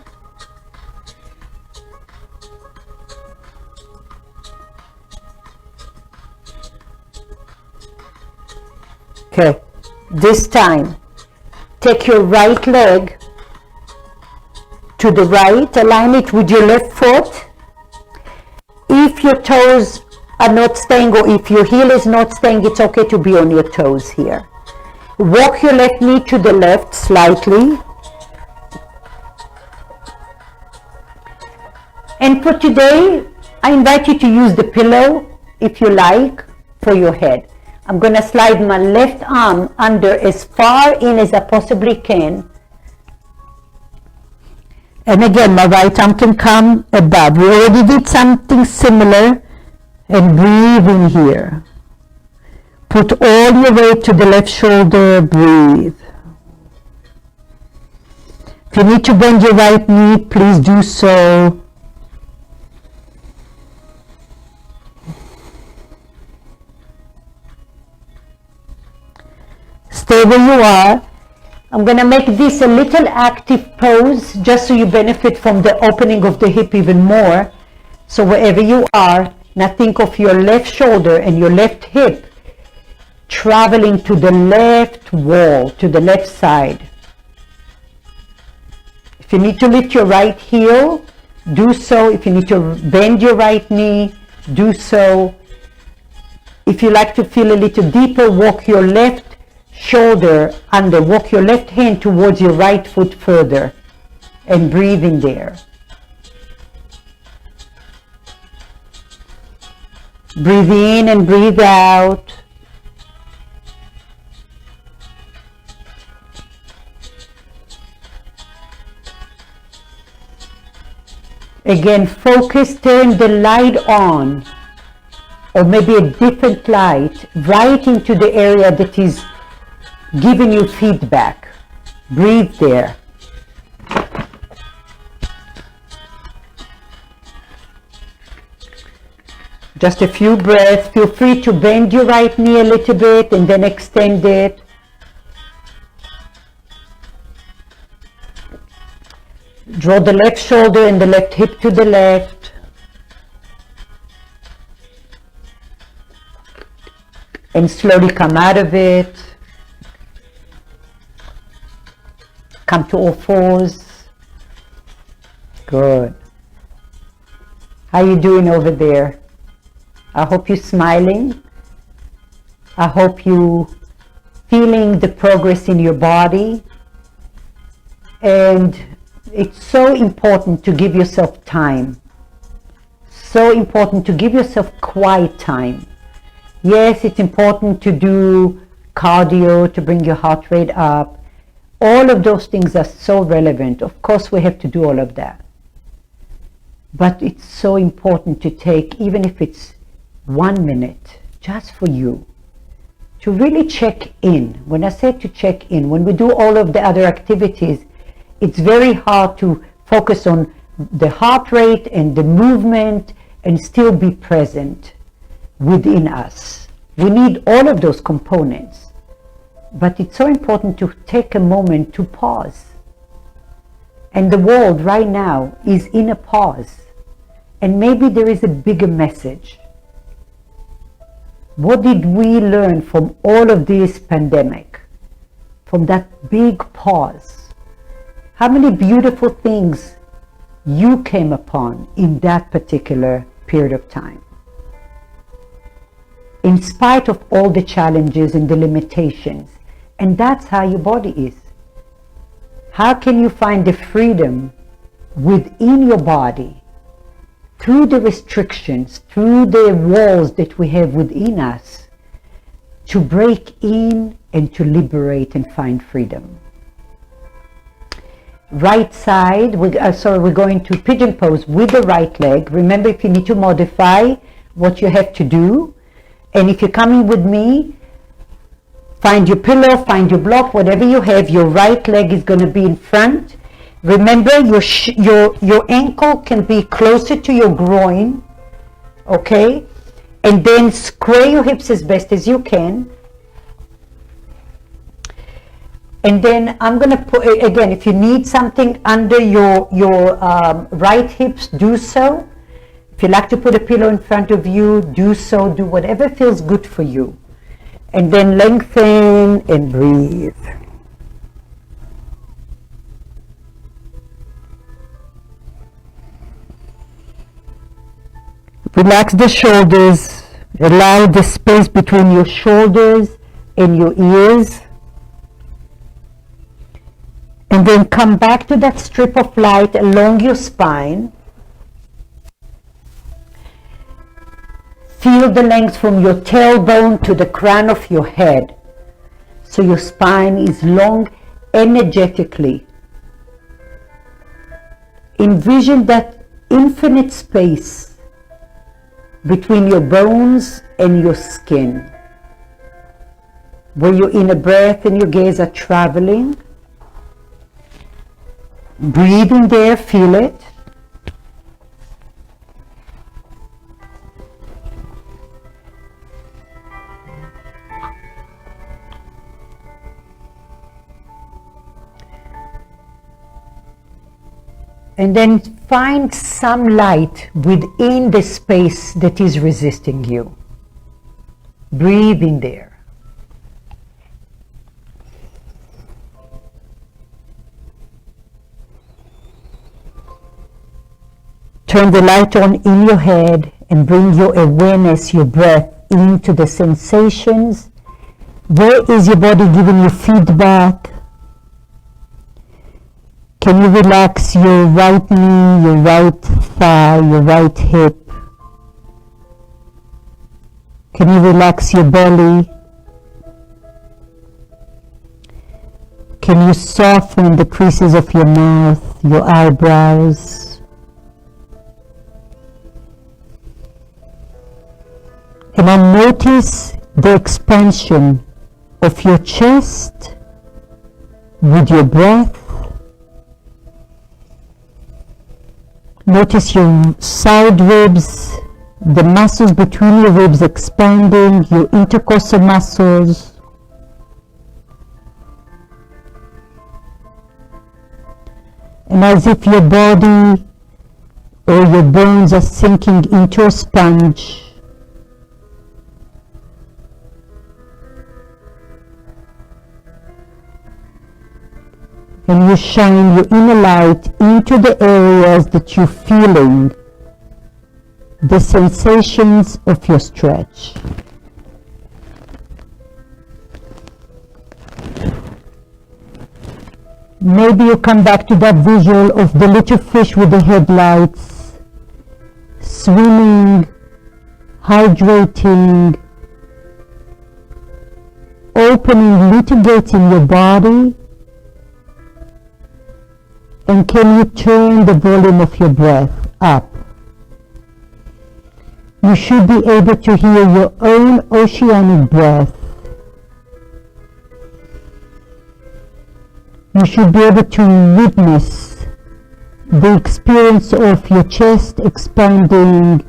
Okay, this time, take your right leg to the right, align it with your left foot. If your toes are not staying, or if your heel is not staying, it's okay to be on your toes here. Walk your left knee to the left slightly. And for today, I invite you to use the pillow, if you like, for your head. I'm going to slide my left arm under as far in as I possibly can. And again, my right arm can come above. We already did something similar. And breathe in here. Put all your weight to the left shoulder. Breathe. If you need to bend your right knee, please do so. Stay where you are. I'm going to make this a little active pose just so you benefit from the opening of the hip even more. So wherever you are, Now think of your left shoulder and your left hip traveling to the left wall, to the left side. If you need to lift your right heel, do so. If you need to bend your right knee, do so. If you like to feel a little deeper, walk your left shoulder under, walk your left hand towards your right foot further, and breathe in there. Breathe in and breathe out. Again, focus, turn the light on, or maybe a different light, right into the area that is giving you feedback. Breathe there. Just a few breaths. Feel free to bend your right knee a little bit and then extend it. Draw the left shoulder and the left hip to the left. And slowly come out of it. Come to all fours. Good. How you doing over there? I hope you're smiling. I hope you feeling the progress in your body. And it's so important to give yourself time. So important to give yourself quiet time. Yes, it's important to do cardio to bring your heart rate up. All of those things are so relevant. Of course, we have to do all of that. But it's so important to take, even if it's 1 minute, just for you, to really check in. When I say to check in, when we do all of the other activities, it's very hard to focus on the heart rate and the movement and still be present within us. We need all of those components, but it's so important to take a moment to pause. And the world right now is in a pause, and maybe there is a bigger message. What did we learn from all of this pandemic, from that big pause? How many beautiful things you came upon in that particular period of time? In spite of all the challenges and the limitations. And that's how your body is. How can you find the freedom within your body, through the restrictions, through the walls that we have within us, to break in and to liberate and find freedom? Right side, we're going to pigeon pose with the right leg. Remember, if you need to modify what you have to do, and if you're coming with me, find your pillow, find your block, whatever you have, your right leg is going to be in front. Remember, your ankle can be closer to your groin, okay? And then square your hips as best as you can. And then I'm going to put, again, if you need something under your right hips, do so. If you like to put a pillow in front of you, do so. Do whatever feels good for you. And then lengthen and breathe. Relax the shoulders. Allow the space between your shoulders and your ears. And then come back to that strip of light along your spine. Feel the length from your tailbone to the crown of your head. So your spine is long energetically. Envision that infinite space between your bones and your skin, where your inner breath and your gaze are traveling. Breathe in there, feel it. And then find some light within the space that is resisting you. Breathe in there. Turn the light on in your head and bring your awareness, your breath, into the sensations. Where is your body giving you feedback? Can you relax your right knee, your right thigh, your right hip? Can you relax your belly? Can you soften the creases of your mouth, your eyebrows? And now notice the expansion of your chest with your breath. Notice your side ribs, the muscles between your ribs expanding, your intercostal muscles. And as if your body or your bones are sinking into a sponge, and you shine your inner light into the areas that you're feeling the sensations of your stretch. Maybe you come back to that visual of the little fish with the headlights, swimming, hydrating, opening, litigating your body. And can you turn the volume of your breath up? You should be able to hear your own oceanic breath. You should be able to witness the experience of your chest expanding,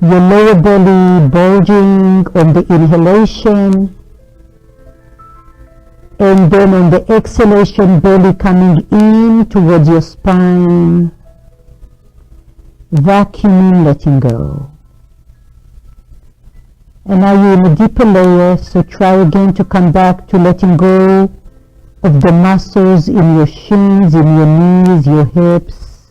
your lower belly bulging on the inhalation, and then on the exhalation, belly coming in towards your spine, vacuuming, letting go. And now you're in a deeper layer, so try again to come back to letting go of the muscles in your shins, in your knees, your hips.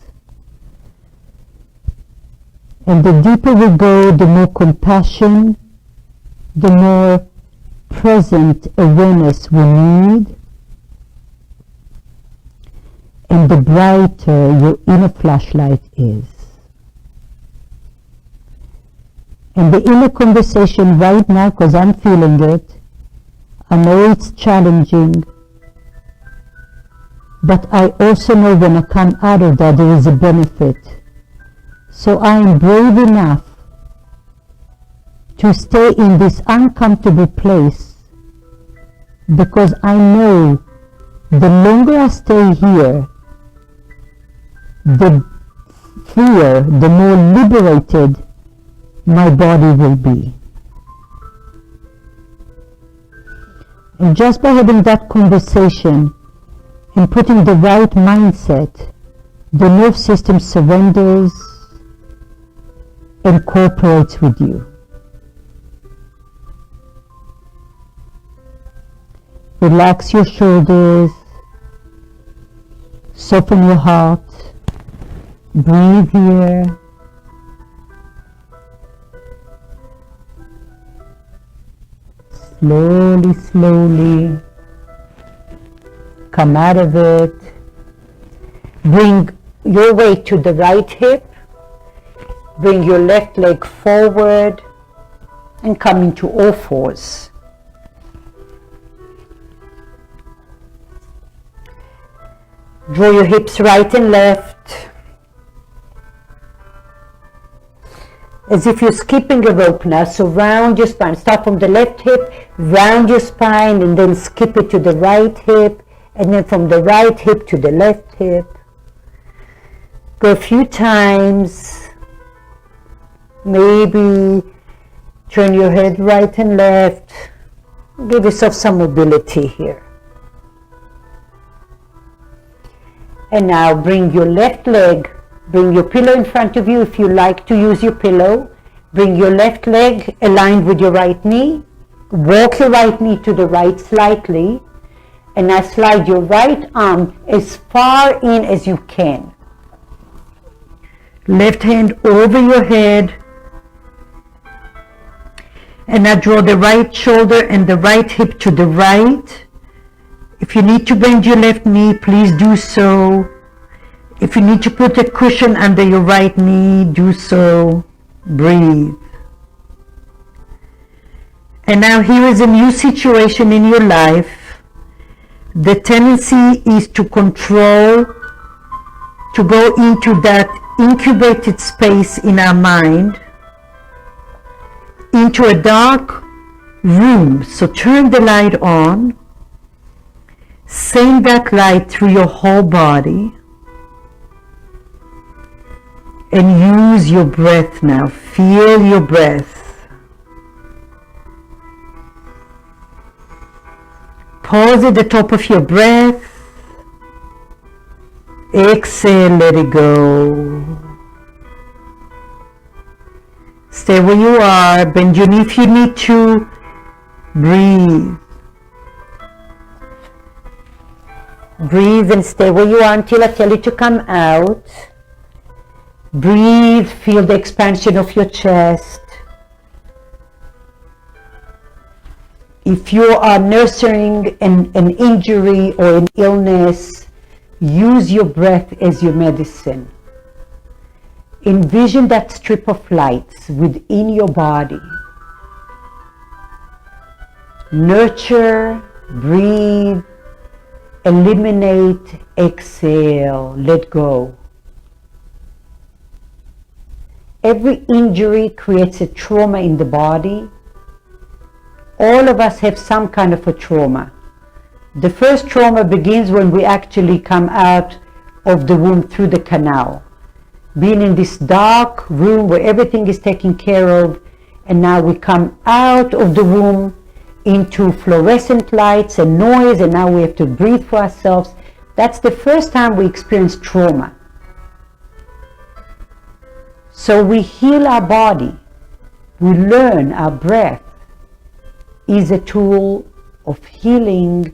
And the deeper we go, the more compassion, the more present awareness we need, and the brighter your inner flashlight is. And the inner conversation right now, because I'm feeling it, I know it's challenging, but I also know when I come out of that there is a benefit. So I am brave enough to stay in this uncomfortable place, because I know the longer I stay here, the freer, the more liberated my body will be. And just by having that conversation and putting the right mindset, the nerve system surrenders and cooperates with you. Relax your shoulders, soften your heart, breathe here. Slowly, slowly, come out of it. Bring your weight to the right hip, bring your left leg forward, and come into all fours. Draw your hips right and left, as if you're skipping a rope now. So round your spine, start from the left hip, round your spine, and then skip it to the right hip, and then from the right hip to the left hip. Go a few times. Maybe turn your head right and left. Give yourself some mobility here. And now bring your left leg, bring your pillow in front of you if you like to use your pillow. Bring your left leg aligned with your right knee. Walk your right knee to the right slightly. And now slide your right arm as far in as you can. Left hand over your head. And now draw the right shoulder and the right hip to the right. If you need to bend your left knee, please do so. If you need to put a cushion under your right knee, do so. Breathe. And now here is a new situation in your life. The tendency is to control, to go into that incubated space in our mind, into a dark room. So turn the light on, send that light through your whole body, and use your breath now. Feel your breath. Pause at the top of your breath. Exhale, let it go. Stay where you are. Bend your knee if you need to. Breathe. Breathe and stay where you are until I tell you to come out. Breathe. Feel the expansion of your chest. If you are nursing an injury or an illness, use your breath as your medicine. Envision that strip of lights within your body. Nurture, breathe, eliminate, exhale, let go. Every injury creates a trauma in the body. All of us have some kind of a trauma. The first trauma begins when we actually come out of the womb through the canal. Being in this dark room where everything is taken care of, and now we come out of the womb into fluorescent lights and noise, and now we have to breathe for ourselves. That's the first time we experience trauma. So we heal our body. We learn our breath is a tool of healing,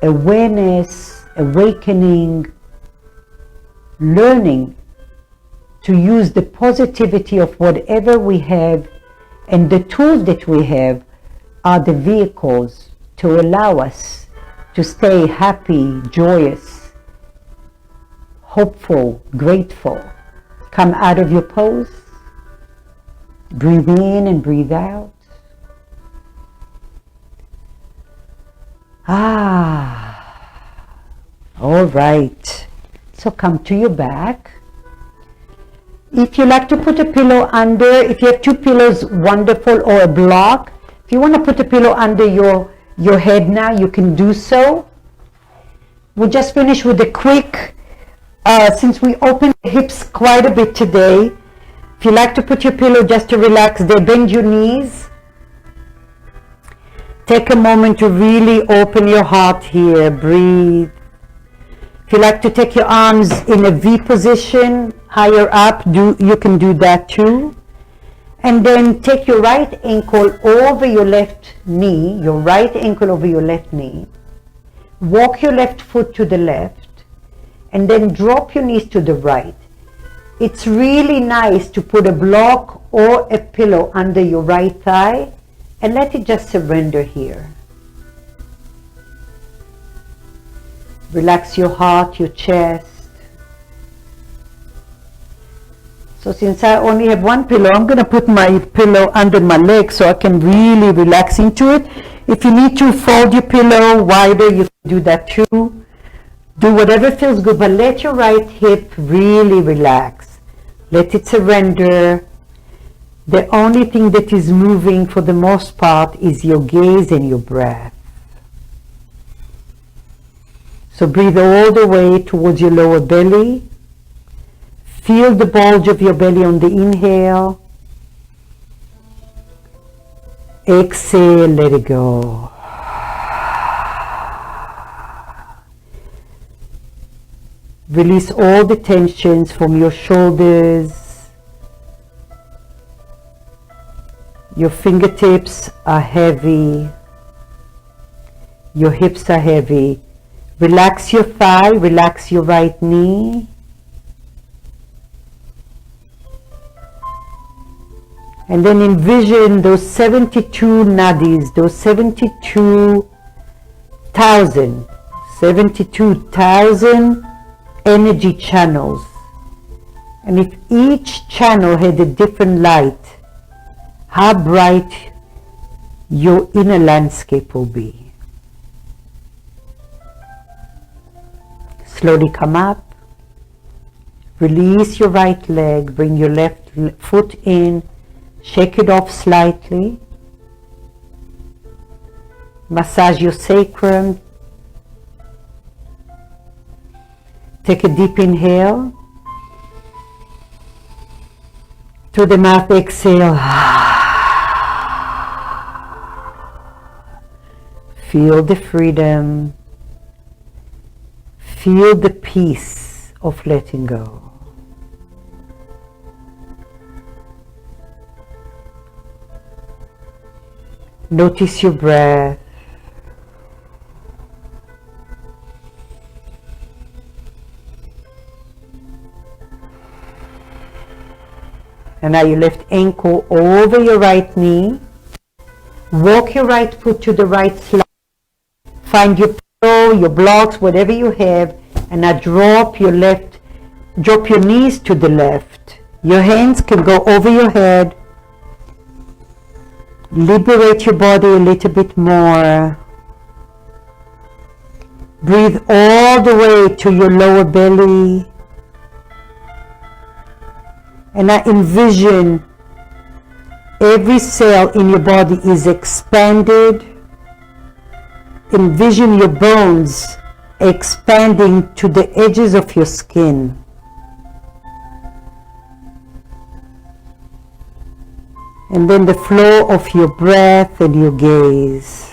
awareness, awakening, learning to use the positivity of whatever we have, and the tools that we have are the vehicles to allow us to stay happy, joyous, hopeful, grateful. Come out of your pose. Breathe in and breathe out. All right. So come to your back. If you like to put a pillow under, if you have two pillows, wonderful, or a block. If you want to put a pillow under your head now, you can do so. We'll just finish with a quick, since we opened the hips quite a bit today. If you like to put your pillow just to relax there, bend your knees. Take a moment to really open your heart here. Breathe. If you like to take your arms in a V position, higher up, you can do that too. And then take your right ankle over your left knee, your right ankle over your left knee. Walk your left foot to the left, and then drop your knees to the right. It's really nice to put a block or a pillow under your right thigh and let it just surrender here. Relax your heart, your chest. So since I only have one pillow, I'm going to put my pillow under my leg so I can really relax into it. If you need to fold your pillow wider, you can do that too. Do whatever feels good, but let your right hip really relax. Let it surrender. The only thing that is moving for the most part is your gaze and your breath. So breathe all the way towards your lower belly. Feel the bulge of your belly on the inhale. Exhale, let it go. Release all the tensions from your shoulders. Your fingertips are heavy. Your hips are heavy. Relax your thigh, relax your right knee. And then envision those 72 nadis, those 72,000 energy channels. And if each channel had a different light, how bright your inner landscape will be. Slowly come up. Release your right leg. Bring your left foot in. Shake it off slightly. Massage your sacrum. Take a deep inhale. Through the mouth, exhale. Feel the freedom. Feel the peace of letting go. Notice your breath. And now your left ankle over your right knee. Walk your right foot to the right side. Find your pillow, your blocks, whatever you have, and now drop your knees to the left. Your hands can go over your head. Liberate your body a little bit more. Breathe all the way to your lower belly. And I envision every cell in your body is expanded. Envision your bones expanding to the edges of your skin. And then the flow of your breath and your gaze.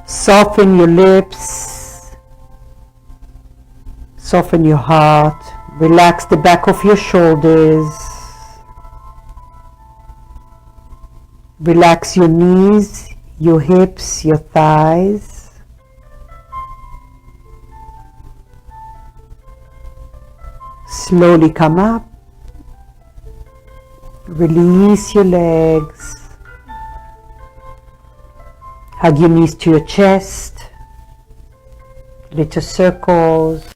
Soften your lips. Soften your heart. Relax the back of your shoulders. Relax your knees, your hips, your thighs. Slowly come up. Release your legs. Hug your knees to your chest. Little circles.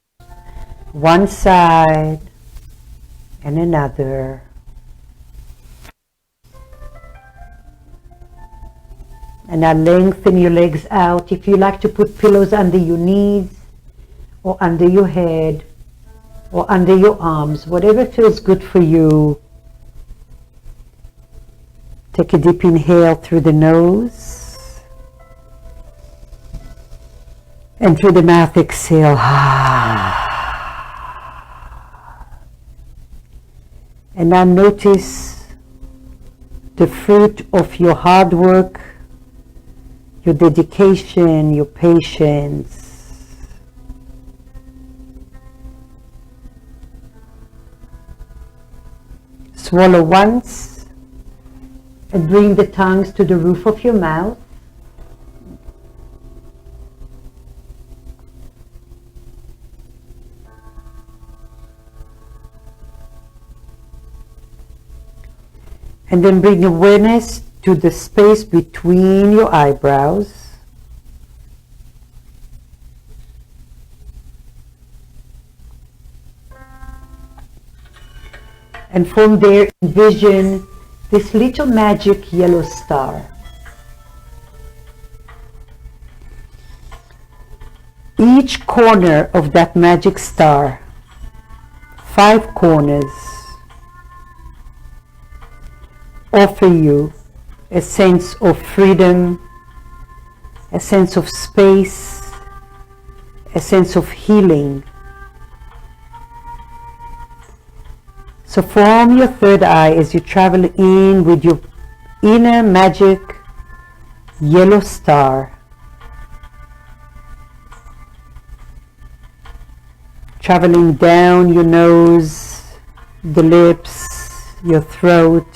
One side and another. And now lengthen your legs out. If you like to put pillows under your knees or under your head or under your arms, whatever feels good for you. Take a deep inhale through the nose. And through the mouth, exhale. And now notice the fruit of your hard work, your dedication, your patience. Swallow once and bring the tongues to the roof of your mouth. And then bring awareness to the space between your eyebrows. And from there, envision this little magic yellow star. Each corner of that magic star, 5 corners, offer you a sense of freedom, a sense of space, a sense of healing. So from your third eye, as you travel in with your inner magic yellow star, traveling down your nose, the lips, your throat,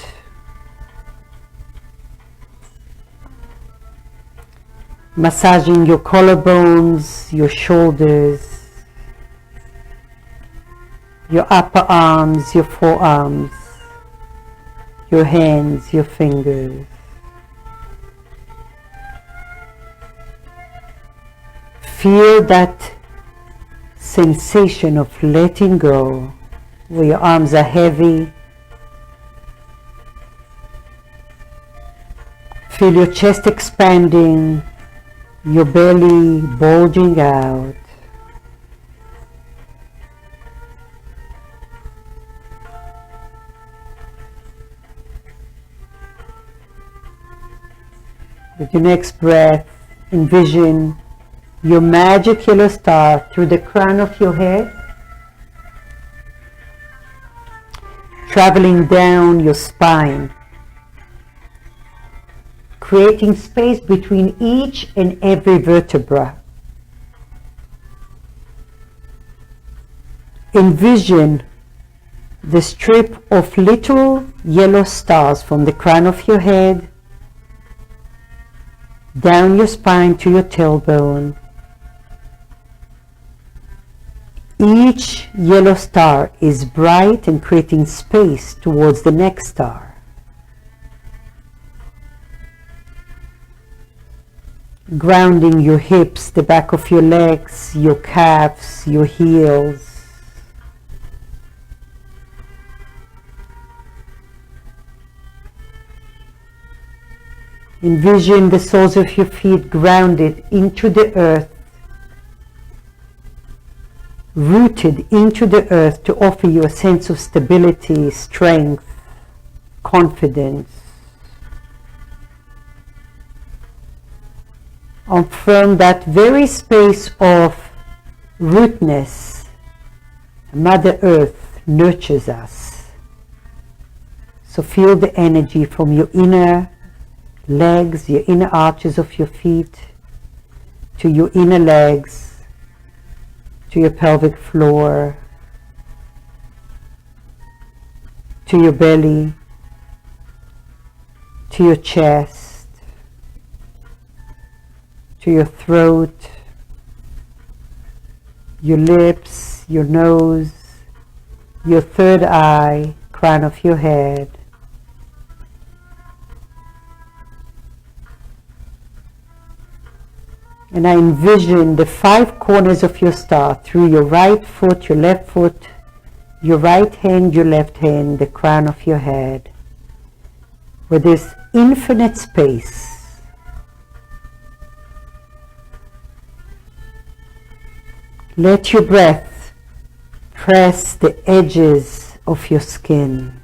massaging your collarbones, your shoulders, your upper arms, your forearms, your hands, your fingers. Feel that sensation of letting go, where your arms are heavy. Feel your chest expanding, your belly bulging out. With your next breath, envision your magic yellow star through the crown of your head, traveling down your spine, creating space between each and every vertebra. Envision the strip of little yellow stars from the crown of your head down your spine to your tailbone. Each yellow star is bright and creating space towards the next star. Grounding your hips, the back of your legs, your calves, your heels. Envision the soles of your feet grounded into the earth, rooted into the earth to offer you a sense of stability, strength, confidence. And from that very space of rootness, Mother Earth nurtures us. So feel the energy from your inner legs, your inner arches of your feet, to your inner legs, to your pelvic floor, to your belly, to your chest, to your throat, your lips, your nose, your third eye, crown of your head. And I envision the 5 corners of your star through your right foot, your left foot, your right hand, your left hand, the crown of your head, with this infinite space. Let your breath press the edges of your skin.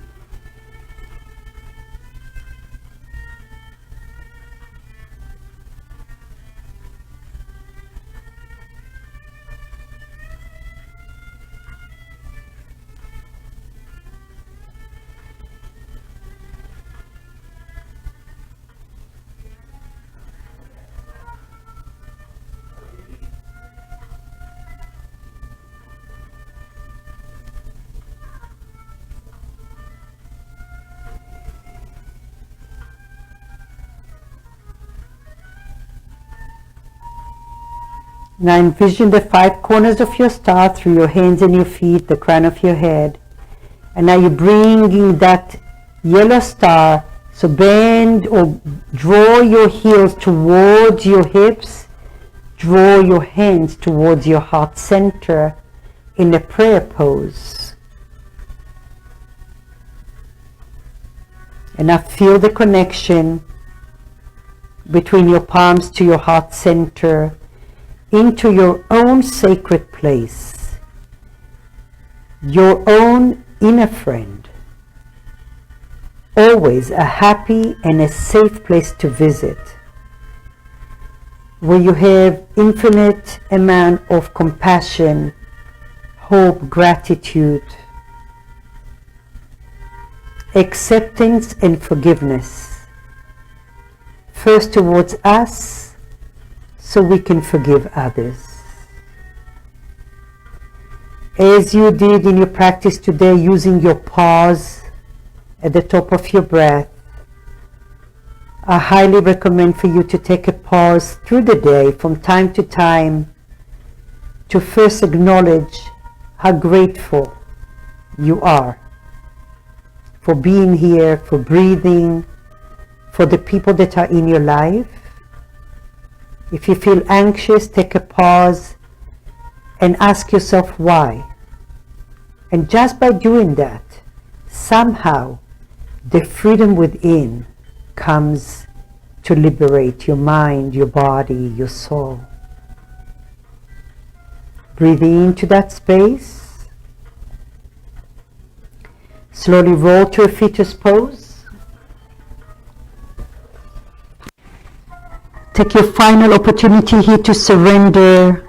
Now envision the 5 corners of your star through your hands and your feet, the crown of your head. And now you're bringing that yellow star, so bend or draw your heels towards your hips, draw your hands towards your heart center in a prayer pose. And now feel the connection between your palms to your heart center, into your own sacred place, your own inner friend, always a happy and a safe place to visit, where you have infinite amount of compassion, hope, gratitude, acceptance and forgiveness. First towards us, so we can forgive others. As you did in your practice today, using your pause at the top of your breath, I highly recommend for you to take a pause through the day from time to time to first acknowledge how grateful you are for being here, for breathing, for the people that are in your life. If you feel anxious, take a pause and ask yourself why. And just by doing that, somehow the freedom within comes to liberate your mind, your body, your soul. Breathing into that space. Slowly roll to a fetus pose. Take your final opportunity here to surrender,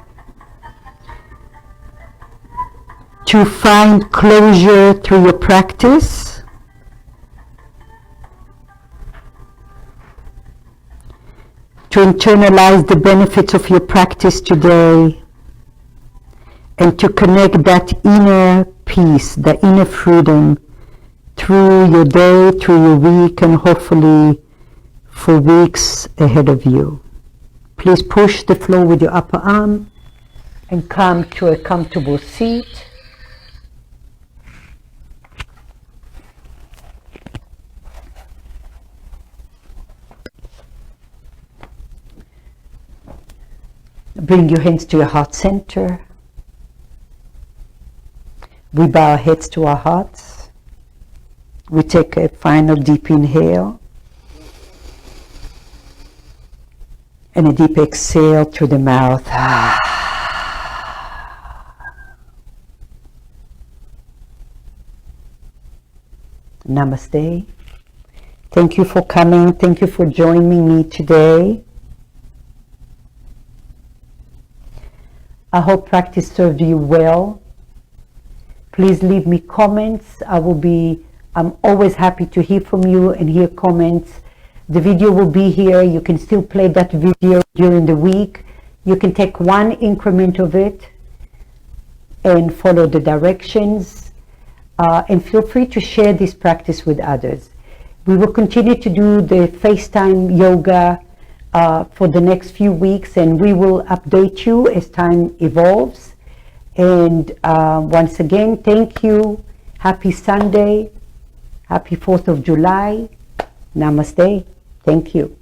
to find closure through your practice. To internalize the benefits of your practice today, and to connect that inner peace, the inner freedom through your day, through your week, and hopefully for weeks ahead of you. Please push the floor with your upper arm and come to a comfortable seat. Bring your hands to your heart center. We bow our heads to our hearts. We take a final deep inhale and a deep exhale through the mouth. Namaste. Thank you for coming. Thank you for joining me today. I hope practice served you well. Please leave me comments. I'm always happy to hear from you and hear comments. The video will be here. You can still play that video during the week. You can take one increment of it and follow the directions. And feel free to share this practice with others. We will continue to do the FaceTime yoga for the next few weeks, and we will update you as time evolves. And once again, thank you. Happy Sunday. Happy 4th of July. Namaste. Thank you.